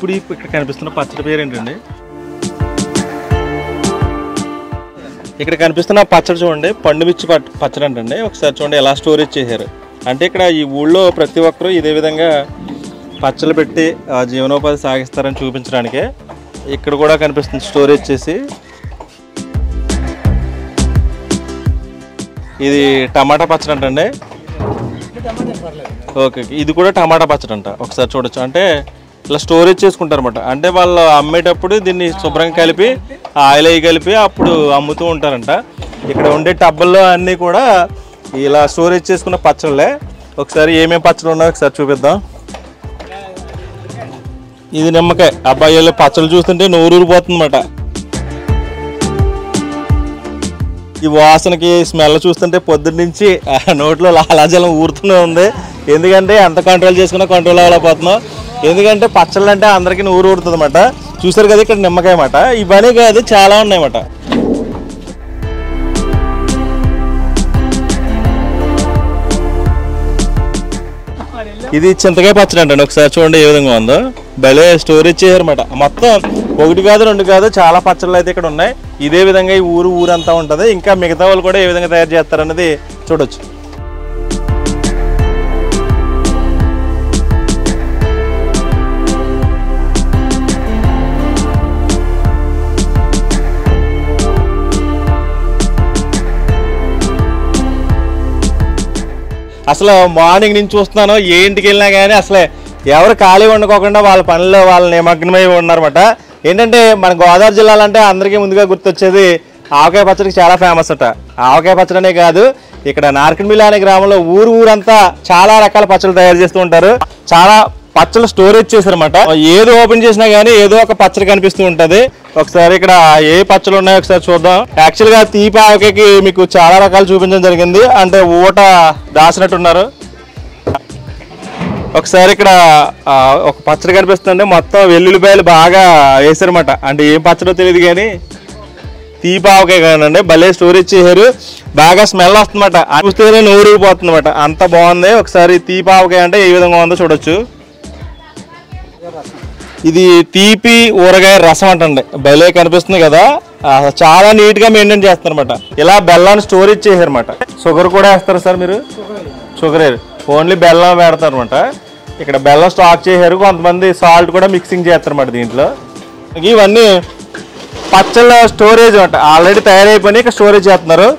ఇప్పుడు ఇక్కడ కనిపిస్తున్న పచ్చడి పేరు ఏంటండి? ఇక్కడ కనిపిస్తున్న పచ్చడి చూడండి, పండుమిర్చి పచ్చడి అంటండి. ఒకసారి చూడండి ఎలా స్టోరేజ్ చేశారు అంటే, ఇక్కడ ఈ ఊళ్ళో ప్రతి ఒక్కరూ ఇదే విధంగా పచ్చళ్ళు పెట్టి జీవనోపాధి సాగిస్తారని చూపించడానికే ఇక్కడ కూడా కనిపిస్తుంది స్టోరేజ్ చేసి. ఇది టమాటా పచ్చడి అంటండి. ఓకే, ఇది కూడా టమాటా పచ్చడి అంట. ఒకసారి చూడొచ్చు. అంటే ఇలా స్టోరేజ్ చేసుకుంటారు అనమాట. అంటే వాళ్ళు అమ్మేటప్పుడు దీన్ని శుభ్రంగా కలిపి ఆయిల్ అవి కలిపి అప్పుడు అమ్ముతూ ఉంటారంట. ఇక్కడ ఉండే టబ్బల్లో అన్నీ కూడా ఇలా స్టోరేజ్ చేసుకున్న పచ్చళ్ళే. ఒకసారి ఏమేమి పచ్చళ్ళు ఉన్నాయో ఒకసారి చూపిద్దాం. ఇది నిమ్మకాయ. అబ్బాయిలు పచ్చళ్ళు చూస్తుంటే నోరూరిపోతుంది అన్నమాట. ఈ వాసనకి స్మెల్ చూస్తుంటే పొద్దున్న నుంచి నోట్లో లాలాజలం ఊరుతూనే ఉంది. ఎందుకంటే ఎంత కంట్రోల్ చేసుకున్నా కంట్రోల్ అవ్వలేకపోతున్నాం. ఎందుకంటే పచ్చళ్ళు అంటే అందరికీ నూరు ఊరుతుంది అన్నమాట. చూసారు కదా ఇక్కడ నిమ్మకాయ అన్నమాట. ఇవన్నీ కాదు చాలా ఉన్నాయన్నమాట. ఇది చింతకాయ పచ్చడి అంటండి. ఒకసారి చూడండి ఏ విధంగా ఉందో. భలే స్టోరేజ్ చేశారన్నమాట. మొత్తం ఒకటి కాదు రెండు కాదు చాలా పచ్చళ్ళు అయితే ఇక్కడ ఉన్నాయి. ఇదే విధంగా ఈ ఊరంతా ఉంటుంది. ఇంకా మిగతా వాళ్ళు కూడా ఏ విధంగా తయారు చేస్తారన్నది చూడొచ్చు. అసలు మార్నింగ్ నుంచి చూస్తున్నాను, ఏ ఇంటికి వెళ్ళినా కానీ అసలే ఎవరు ఖాళీ వండుకోకుండా వాళ్ళ పనుల్లో వాళ్ళు నిమగ్నమై ఉన్నారన్నమాట. ఏంటంటే మన గోదావరి జిల్లాలో అంటే అందరికీ ముందుగా గుర్తొచ్చేది ఆవకాయ పచ్చడికి చాలా ఫేమస్ అట. ఆవకాయ పచ్చడనే కాదు, ఇక్కడ నార్కన్మిల్లి అనే గ్రామంలో ఊరంతా చాలా రకాల పచ్చళ్ళు తయారు చేస్తూ ఉంటారు. చాలా పచ్చళ్ళు స్టోరేజ్ చేశారన్నమాట. ఏదో ఓపెన్ చేసినా కానీ ఏదో ఒక పచ్చడి కనిపిస్తూ ఉంటది. ఒకసారి ఇక్కడ ఏ పచ్చళ్ళు ఉన్నాయో ఒకసారి చూద్దాం. యాక్చువల్ గా తీపి ఆవకాయకి మీకు చాలా రకాలు చూపించడం జరిగింది. అంటే ఊట దాచినట్టున్నారు. ఒకసారి ఇక్కడ ఒక పచ్చడి కనిపిస్తుంది. మొత్తం వెల్లుల్లిపాయలు బాగా వేసారన్నమాట. అంటే ఏం పచ్చడో తెలియదు కానీ తీపి ఆవకాయ కానండి. భలే స్టోరేజ్ చేశారు. బాగా స్మెల్ వస్తుందన్నమాట. చూస్తేనే నోరూరిపోతుంది అన్నమాట. అంత బాగుంది. ఒకసారి తీపి ఆవకాయ అంటే ఏ విధంగా ఉందో చూడొచ్చు. ఇది తీపి ఊరగాయ రసం అంటండి. భలే కనిపిస్తుంది కదా. చాలా నీట్ గా మెయింటైన్ చేస్తారన్నమాట. ఇలా బెల్లాన్ని స్టోరేజ్ చేశారన్నమాట. షుగర్ కూడా వేస్తారు సార్ మీరు? షుగర్ ఓన్లీ బెల్లం పెడతారు అనమాట. ఇక్కడ బెల్లం స్టాక్ చేశారు. కొంతమంది సాల్ట్ కూడా మిక్సింగ్ చేస్తారన్నమాట దీంట్లో. ఇవన్నీ పచ్చళ్ళ స్టోరేజ్ అనమాట. ఆల్రెడీ తయారైపోయి ఇక్కడ స్టోరేజ్ చేస్తున్నారు.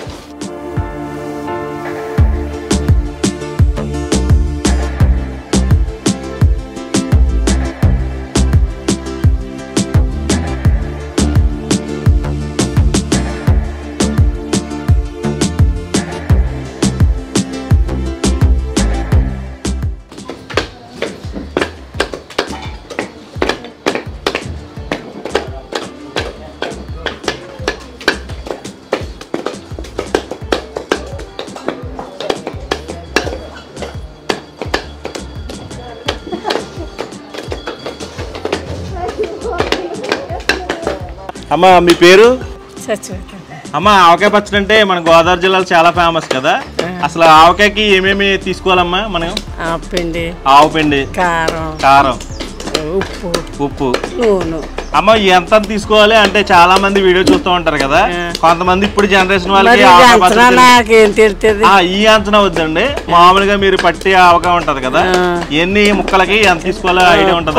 అమ్మ మీ పేరు? అమ్మ ఆవకాయ పచ్చడి అంటే మన గోదావరి జిల్లాలో చాలా ఫేమస్ కదా. అసలు ఆవకాయకి ఏమేమి తీసుకోవాలమ్మా మనం? ఆవు పిండి, కారం, ఉప్పు, నూనె. అమ్మ ఎంత తీసుకోవాలి అంటే చాలా మంది వీడియో చూస్తూ ఉంటారు కదా. కొంతమంది ఇప్పుడు జనరేషన్ వాళ్ళకి ఈ అంచనా వద్దండి. మామూలుగా మీరు పట్టి ఆవకాయ ఉంటది కదా, ఎన్ని ముక్కలకి ఎంత తీసుకోవాలో ఐడియా ఉంటది?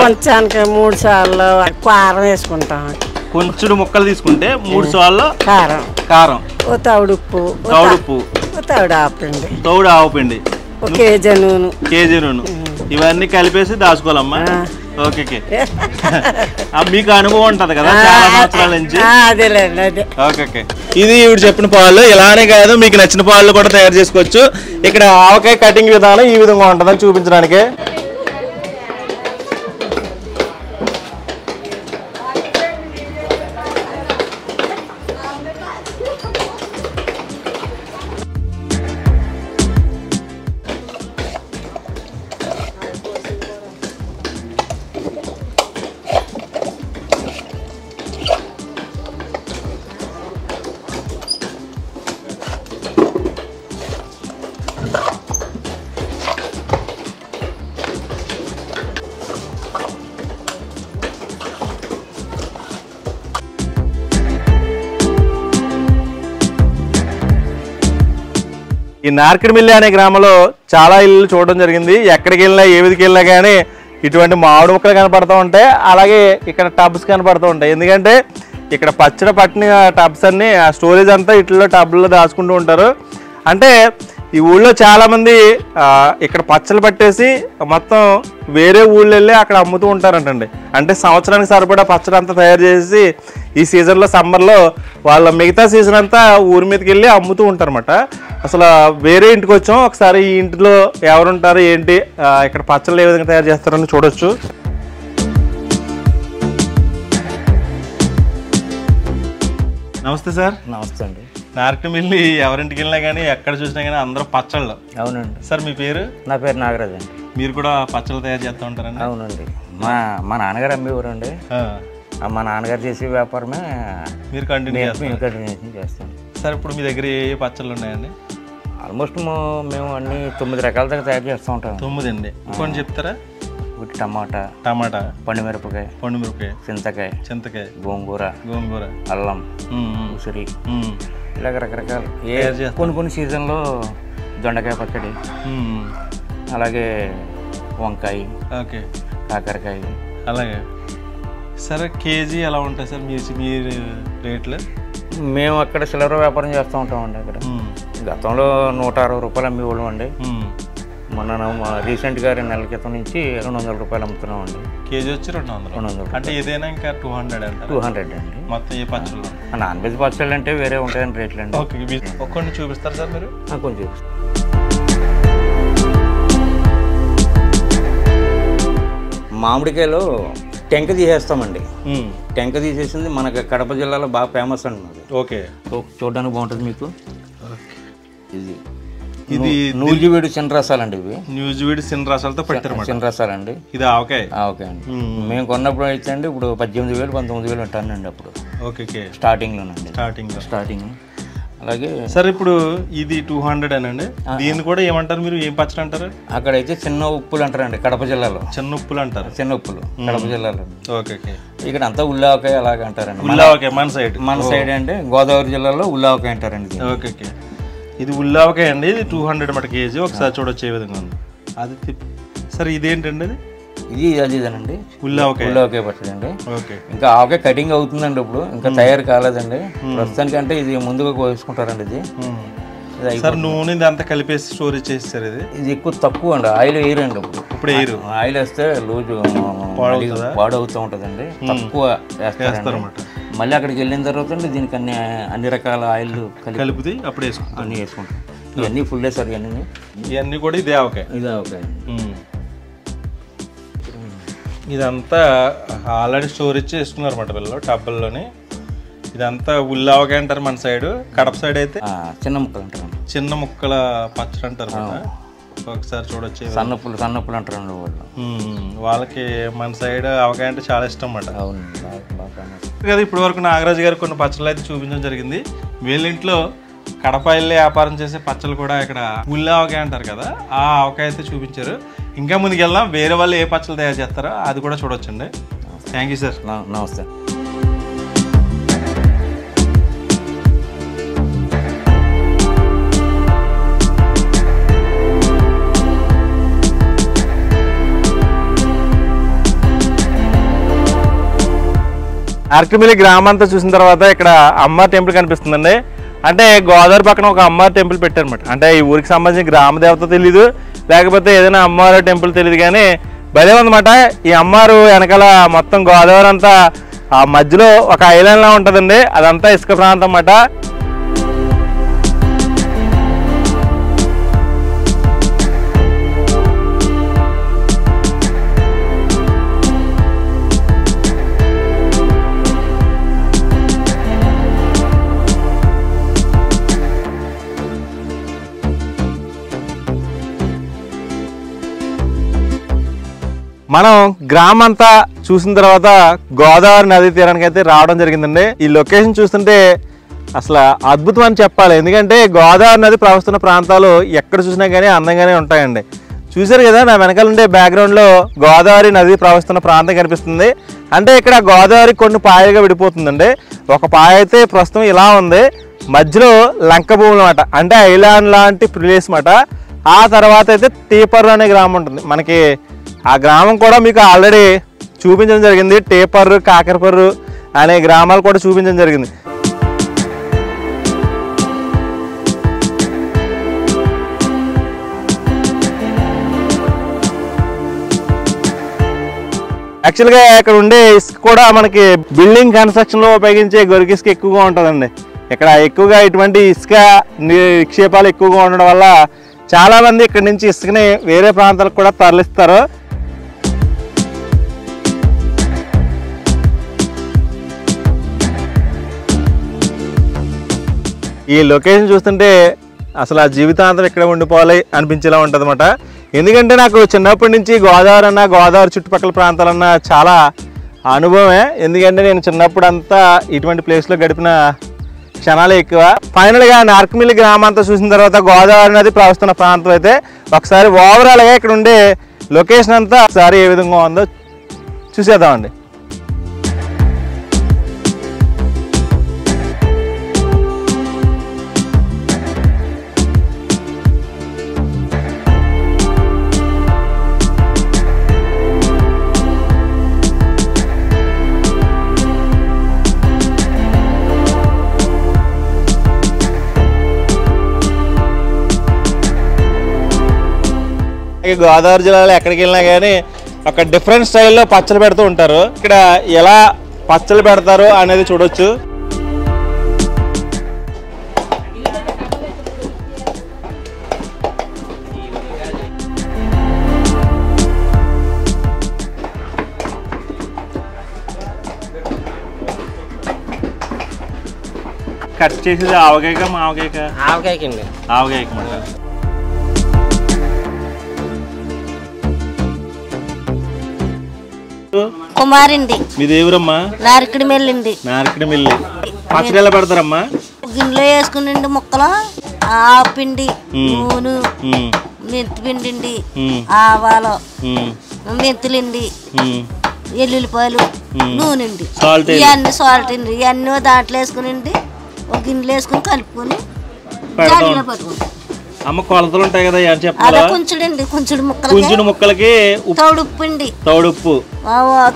3 సార్లు కారం వేసుకుంటాం. కొంచెం ముక్కలు తీసుకుంటే 3 సార్లు కారం, తౌడు ఆవు పిండి, కేజీ నూనె ఇవన్నీ కలిపేసి దాచుకోవాలమ్మా. ఓకే. మీకు అనుభవం ఉంటది కదా చాలా సంవత్సరాల నుంచి. ఓకే. ఇది ఇప్పుడు చెప్పిన పాలు. ఇలానే కాదు, మీకు నచ్చిన పాలు కూడా తయారు చేసుకోవచ్చు. ఇక్కడ ఆవకాయ కటింగ్ విధానం ఈ విధంగా ఉంటుందని చూపించడానికి. ఈ నార్కిడిమిల్లి అనే గ్రామంలో చాలా ఇల్లు చూడడం జరిగింది. ఎక్కడికి వెళ్ళినా ఏ విధికి వెళ్ళినా కానీ ఇటువంటి మామిడి మొక్కలు కనపడుతూ ఉంటాయి, అలాగే ఇక్కడ టబ్స్ కనపడుతూ ఉంటాయి. ఎందుకంటే ఇక్కడ పచ్చడి పట్టిన టబ్స్ అన్ని ఆ స్టోరేజ్ అంతా ఇట్లలో టబ్లో దాచుకుంటూ ఉంటారు. అంటే ఈ ఊళ్ళో చాలామంది ఇక్కడ పచ్చళ్ళు పట్టేసి మొత్తం వేరే ఊళ్ళో వెళ్ళి అక్కడ అమ్ముతూ ఉంటారంటండి. అంటే సంవత్సరానికి సరిపడా పచ్చడి అంతా తయారు చేసి ఈ సీజన్లో సమ్మర్లో వాళ్ళ మిగతా సీజన్ అంతా ఊరి మీదకి వెళ్ళి అమ్ముతూ ఉంటారన్నమాట. అసలు వేరే ఇంటికి వచ్చాం, ఒకసారి ఈ ఇంటిలో ఎవరుంటారు ఏంటి, ఇక్కడ పచ్చళ్ళు ఏ విధంగా తయారు చేస్తారని చూడొచ్చు. నమస్తే సార్. నమస్తే అండి. నార్కిడిమిల్లి ఎవరింటికి వెళ్ళినా కానీ ఎక్కడ చూసినా కానీ అందరూ పచ్చళ్ళు. అవునండి సార్. మీ పేరు? నా పేరు నాగరాజ్ అండి. మీరు కూడా పచ్చళ్ళు తయారు చేస్తూ ఉంటారండి? అవునండి. మా నాన్నగారు అమ్మేవారు అండి. మా నాన్నగారు చేసే వ్యాపారమే మీరు కంటిన్యూషన్ చేస్తాం. సార్ ఇప్పుడు మీ దగ్గర ఏ పచ్చళ్ళు ఉన్నాయండి? ఆల్మోస్ట్ మేము అన్ని 9 రకాల దగ్గర తయారు చేస్తూ ఉంటాం. 9 అండి. ఇంకొని చెప్తారా? వీటి టమాటా, పండుమిరపకాయ, చింతకాయ, గోంగూర, అల్లం, ఉసిరి, ఇలాగ రకరకాల కొన్ని సీజన్లో దొండకాయ పచ్చడి, అలాగే వంకాయ, కాకరకాయ. అలాగే సరే. కేజీ ఎలా ఉంటాయి సార్ మీరు రేట్లు? మేము అక్కడ చిల్లర వ్యాపారం చేస్తూ ఉంటామండి. అక్కడ గతంలో 160 రూపాయలు అమ్మేవాళ్ళం అండి. మొన్న రీసెంట్గా 2 నెలల క్రితం నుంచి 200 రూపాయలు అమ్ముతున్నామండి. కేజీ వచ్చి 200. అంటే ఏదైనా ఇంకా 200 అండి. 200 అండి. మొత్తం ఏ పచ్చళ్ళు? నాన్ వెజ్ పచ్చళ్ళు అంటే వేరే ఉంటాయండి రేట్లు అండి. ఓకే. ఒక్కొన్ని చూపిస్తారు సార్ మీరు? కొంచెం చూపిస్తారు. మామిడికాయలో టెంక తీసేస్తామండి. టెంక తీసేసింది మనకి కడప జిల్లాలో బాగా ఫేమస్ అండి మాది. ఓకే. చూడడానికి బాగుంటుంది మీకు. ఇది నూజివీడు చిన్నరసాలండి. ఇవి నూజివీడు చిన్నరసాలతో పెట్టారు. చిన్నరసాలండి. ఇది ఆవకాయ అండి. మేము కొన్నప్పుడు అయితే అండి ఇప్పుడు 18,000 19,000 ఉంటానండి అప్పుడు. ఓకే. స్టార్టింగ్. అలాగే సార్ ఇప్పుడు ఇది 200 అనండి. దీన్ని కూడా ఏమంటారు మీరు? ఏం పచ్చడి అంటారు? అక్కడైతే చిన్న ఉప్పులు అంటారండి. కడప జిల్లాలో చిన్న ఉప్పులు అంటారు. కడప జిల్లాలో. ఓకే. ఇక్కడ అంతా ఉల్లావకాయ అలాగ అంటారండి. ఉల్లావకాయ మన సైడ్ అంటే గోదావరి జిల్లాలో ఉల్లావకాయ అంటారండి. ఓకే. ఇది ఉల్లావకాయ అండి. ఇది 200 మాట కేజీ. ఒకసారి చూడొచ్చు ఏ విధంగా ఉంది అది. సార్ ఇదేంటండి? ఇది అదేనండి ఉల్లావకాయ పచ్చడి అండి. ఓకే. ఇంకా ఆవకాయ కటింగ్ అవుతుందండి. ఇప్పుడు ఇంకా తయారు కాలేదండి ప్రస్తుతానికి. అంటే ఇది ముందుగా కోసుకుంటారండి. ఇది సార్ నూనె అంతా కలిపేసి స్టోరేజ్ చేస్తారు. ఇది ఎక్కువ తక్కువ అండి. ఆయిల్ వేయరండి. ఇప్పుడు వేయరు. ఆయిల్ వేస్తే లూజు పాడవుతూ ఉంటుందండి. తక్కువ వేస్తారు. మళ్ళీ అక్కడికి వెళ్ళిన తర్వాత దీనికి అన్ని రకాల ఆయిల్ కలిపి అప్పుడు అన్ని వేసుకుంటాం. ఇవన్నీ ఫుల్ సార్. ఇవన్నీ కూడా ఇదే ఆవకాయ. ఇదంతా ఆల్రెడీ స్టోరేజ్ చేసుకున్నారు అన్నమాట పిల్లలు టబ్బల్లోని. ఇదంతా ఉల్లావకాయ అంటారు మన సైడ్. కడప సైడ్ అయితే చిన్న ముక్కలు అంటారు. చిన్న ముక్కల పచ్చడి అంటారు. ఒకసారి చూడొచ్చు. సన్నప్పులు అంటారు వాళ్ళకి. మన సైడ్ ఆవకాయ అంటే చాలా ఇష్టం అన్నమాట. కదా ఇప్పటి వరకు నాగరాజు గారు కొన్ని పచ్చళ్ళు అయితే చూపించడం జరిగింది. వీళ్ళ ఇంట్లో కడప వెళ్ళి వ్యాపారం చేసే పచ్చళ్ళు కూడా ఇక్కడ ఉల్లావకాయ అంటారు కదా, ఆ ఆవకాయ అయితే చూపించారు. ఇంకా ముందుకు వెళ్దాం. వేరే వాళ్ళు ఏ పచ్చళ్ళు తయారు చేస్తారో అది కూడా చూడొచ్చండి. Thank you sir. నమస్తే. నార్కిడిమిల్లి గ్రామం అంతా చూసిన తర్వాత ఇక్కడ అమ్మవారి టెంపుల్ కనిపిస్తుందండి. అంటే గోదావరి పక్కన ఒక అమ్మవారి టెంపుల్ పెట్టారనమాట. అంటే ఈ ఊరికి సంబంధించిన గ్రామ దేవత తెలీదు, లేకపోతే ఏదైనా అమ్మవారి టెంపుల్ తెలియదు, కానీ భలే ఉందన్నమాట. ఈ అమ్మవారు వెనకాల మొత్తం గోదావరి అంతా ఆ మధ్యలో ఒక ఐలాండ్ లా ఉంటుందండి. అదంతా ఇసుక ప్రాంతం అన్నమాట. మనం గ్రామం అంతా చూసిన తర్వాత గోదావరి నది తీరానికి అయితే రావడం జరిగిందండి. ఈ లొకేషన్ చూస్తుంటే అసలు అద్భుతం అని చెప్పాలి. ఎందుకంటే గోదావరి నది ప్రవహిస్తున్న ప్రాంతాలు ఎక్కడ చూసినా కానీ అందంగానే ఉంటాయండి. చూశారు కదా నా వెనకాల ఉండే బ్యాక్గ్రౌండ్లో గోదావరి నది ప్రవహిస్తున్న ప్రాంతం కనిపిస్తుంది. అంటే ఇక్కడ గోదావరి కొన్ని పాయలుగా విడిపోతుందండి. ఒక పాయ అయితే ప్రస్తుతం ఇలా ఉంది, మధ్యలో లంక భూములు అన్నమాట, అంటే ఐలాండ్ లాంటి ప్లేస్ అన్నమాట. ఆ తర్వాత అయితే టేపర్రు అనే గ్రామం ఉంటుంది మనకి. ఆ గ్రామం కూడా మీకు ఆల్రెడీ చూపించడం జరిగింది. టేపర్రు, కాకరపర్రు అనే గ్రామాలు కూడా చూపించడం జరిగింది. యాక్చువల్గా ఇక్కడ ఉండే ఇసుక కూడా మనకి బిల్డింగ్ కన్స్ట్రక్షన్లో ఉపయోగించే గొరికి ఇసుక ఎక్కువగా ఉంటుందండి. ఇక్కడ ఎక్కువగా ఇటువంటి ఇసుక నిక్షేపాలు ఎక్కువగా ఉండడం వల్ల చాలామంది ఇక్కడ నుంచి ఇసుకని వేరే ప్రాంతాలకు కూడా తరలిస్తారు. ఈ లొకేషన్ చూస్తుంటే అసలు ఆ జీవితాంతం ఇక్కడ ఉండిపోవాలి అనిపించేలా ఉంటుంది అన్నమాట. ఎందుకంటే నాకు చిన్నప్పటి నుంచి గోదావరి అన్న, గోదావరి చుట్టుపక్కల ప్రాంతాలన్నా చాలా అనుభవమే. ఎందుకంటే నేను చిన్నప్పుడు అంతా ఇటువంటి ప్లేస్లో గడిపిన క్షణాలే ఎక్కువ. ఫైనల్గా నార్కమిల్లి గ్రామాంతా చూసిన తర్వాత గోదావరి నది ప్రవహిస్తున్న ప్రాంతం అయితే ఒకసారి ఓవరాల్గా ఇక్కడ ఉండే లొకేషన్ అంతా ఒకసారి ఏ విధంగా ఉందో చూసేద్దామండి. గోదావరి జిల్లాలో ఎక్కడికి వెళ్ళినా కానీ ఒక డిఫరెంట్ స్టైల్లో పచ్చళ్ళు పెడుతూ ఉంటారు. ఇక్కడ ఎలా పచ్చళ్ళు పెడతారు అనేది చూడొచ్చు. కట్ చేసేది ఆవకాయక మావకాయక? ఆవకాయకండి. ఆవకాయక మాట. కుమారండి. మీ దేవురమ్మా? నారికిడిమెల్లండి. నారికిడిమెల్లి. పచ్చడి ఎలా పెడతారమ్మా? గిన్నెలో వేసుకునండి ముక్కలు, ఆపిండి, నూనె, మెంతి పిండి అండి, ఆవాలు, మెంతులండి, ఎల్లుల్లిపాయలు, నూనె అండి, ఇవన్నీ సాల్ట్ అండి. ఇవన్నీ దాంట్లో వేసుకునండి ఒక గిన్నెలో వేసుకుని కలుపుకొని జాడీలో పట్టుకుంటాం. అమ్మ కొలతలు ఉంటాయి కదా అని చెప్పాలా? కొంచెండి, కొంచెం ముక్కలకి తౌడుప్పు అండి. తౌడుప్పు.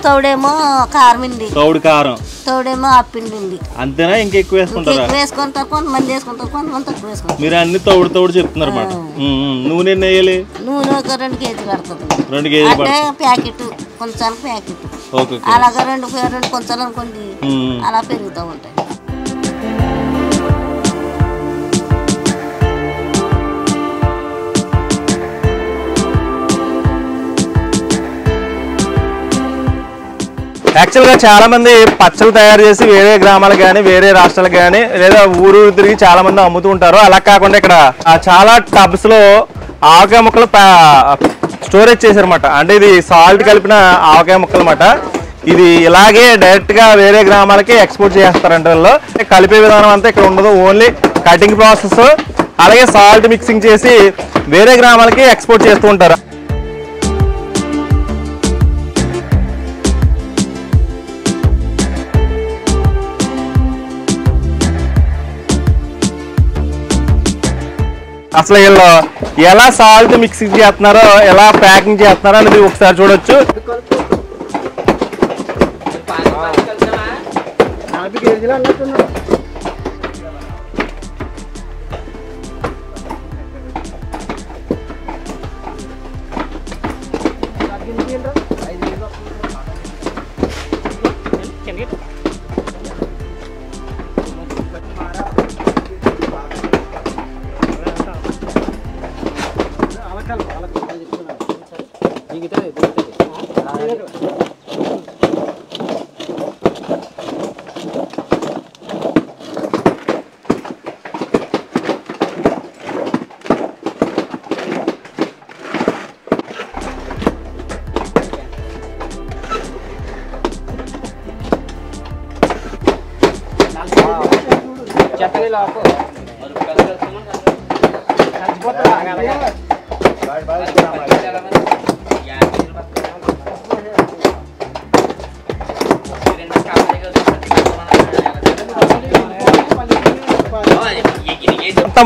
తౌడేమో కారం అండి. తౌడు కారం. తౌడేమో ఆపిండి అండి. అంతేనా? ఇంకెక్కువ వేసుకుంటారా? వేసుకుంటారు, కొంతమంది వేసుకుంటారు, కొంతమంది తక్కువ వేసుకుంటారు. మీరు అన్ని తౌడు చెప్తున్నారు అన్నమాట. నూనె ఎన్ని వేయాలి? నూనె ఒక 2 కేజీలు పడుతుంది. 2 కేజీలు అంటే ప్యాకెట్ కొంచెం ప్యాకెట్. అలాగా 2 కొంచెం అనుకోండి, అలా పెరుగుతూ ఉంటాయి. యాక్చువల్గా చాలా మంది పచ్చళ్ళు తయారు చేసి వేరే గ్రామాలకు కానీ వేరే రాష్ట్రాలకు కానీ లేదా ఊరు తిరిగి చాలా మంది అమ్ముతూ ఉంటారు. అలా కాకుండా ఇక్కడ చాలా టబ్స్ లో ఆవకాయ ముక్కలు స్టోరేజ్ చేశారన్నమాట. అంటే ఇది సాల్ట్ కలిపిన ఆవకాయ ముక్కలు అన్నమాట. ఇది ఇలాగే డైరెక్ట్ గా వేరే గ్రామాలకి ఎక్స్పోర్ట్ చేస్తారంట. వీళ్ళు కలిపే విధానం అంతా ఇక్కడ ఉండదు, ఓన్లీ కటింగ్ ప్రాసెస్, అలాగే సాల్ట్ మిక్సింగ్ చేసి వేరే గ్రామాలకి ఎక్స్పోర్ట్ చేస్తూ ఉంటారు. అసలు వీళ్ళు ఎలా సాల్ట్ మిక్సింగ్ చేస్తున్నారో, ఎలా ప్యాకింగ్ చేస్తున్నారో అనేది ఒకసారి చూడొచ్చు.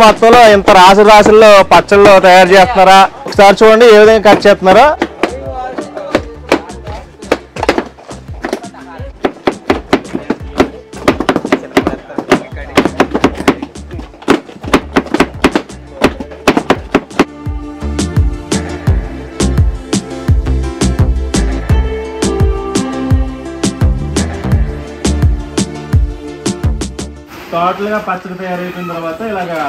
మొత్తంలో ఇంత రాసుల్లో పచ్చళ్ళు తయారు చేస్తున్నారా? ఒకసారి చూడండి ఏ విధంగా కట్ చేస్తున్నారో. టోటల్గా పచ్చడి తయారైపోయిన తర్వాత ఇలాగా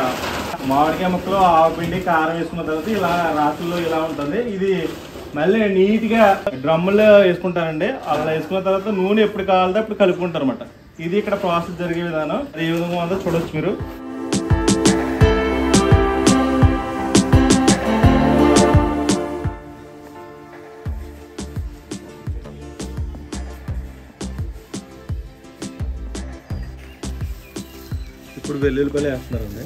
మామిడికాయ ముక్కలు ఆవుపిండి కారం వేసుకున్న తర్వాత ఇలా రాసుల్లో ఇలా ఉంటుంది. ఇది మళ్ళీ నీట్గా డ్రమ్ములో వేసుకుంటారండి. అలా వేసుకున్న తర్వాత నూనె ఎప్పుడు కావాలంటే అప్పుడు కలుపుకుంటారు అనమాట. ఇది ఇక్కడ ప్రాసెస్ జరిగే విధానం. ఏ విధంగా ఉందో చూడొచ్చు మీరు. ఇప్పుడు వెల్లుల్లిపాయలు వేస్తున్నారండి.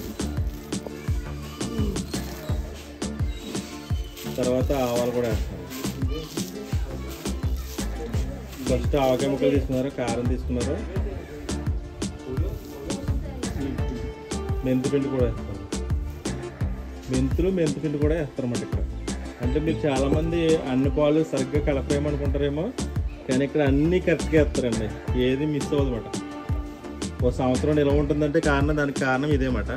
తర్వాత ఆవాలు కూడా వేస్తున్నారు. ఫస్ట్ ఆవకాయ ముక్కలు తీసుకున్నారు, కారం తీసుకున్నారు, మెంతిపిండి కూడా వేస్తారు. మెంతిపిండి కూడా వేస్తారన్నమాట ఇక్కడ. అంటే మీరు చాలామంది అన్ని పాలు సరిగ్గా కలపేయమనుకుంటారేమో, కానీ ఇక్కడ అన్నీ కరెక్ట్గా వేస్తారండి. ఏది మిస్ అవ్వదు అన్నమాట. ఓ సంవత్సరం నిల్వ ఉంటుందంటే దానికి కారణం ఇదేమాట.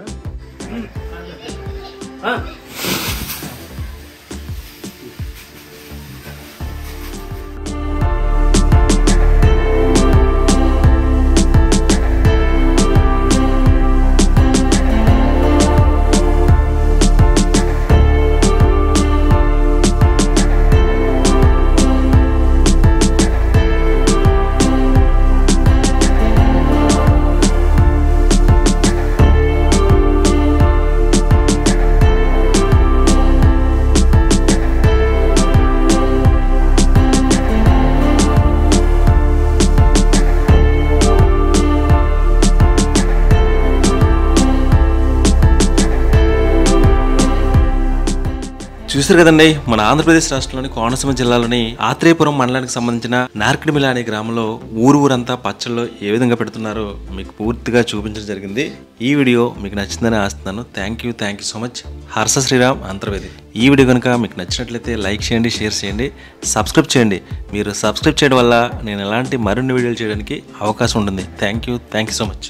చూసారు కదండి, మన ఆంధ్రప్రదేశ్ రాష్ట్రంలోని కోనసీమ జిల్లాలోని ఆత్రేయపురం మండలానికి సంబంధించిన నార్కిడిమిల అనే గ్రామంలో ఊరంతా పచ్చళ్ళు ఏ విధంగా పెడుతున్నారో మీకు పూర్తిగా చూపించడం జరిగింది. ఈ వీడియో మీకు నచ్చిందని ఆస్తున్నాను. Thank you so much. Harsha Sriram Antarvedi. ఈ వీడియో కనుక మీకు నచ్చినట్లయితే లైక్ చేయండి, షేర్ చేయండి, సబ్స్క్రైబ్ చేయండి. మీరు సబ్స్క్రైబ్ చేయడం వల్ల నేను ఎలాంటి మరిన్ని వీడియోలు చేయడానికి అవకాశం ఉంటుంది. Thank you so much.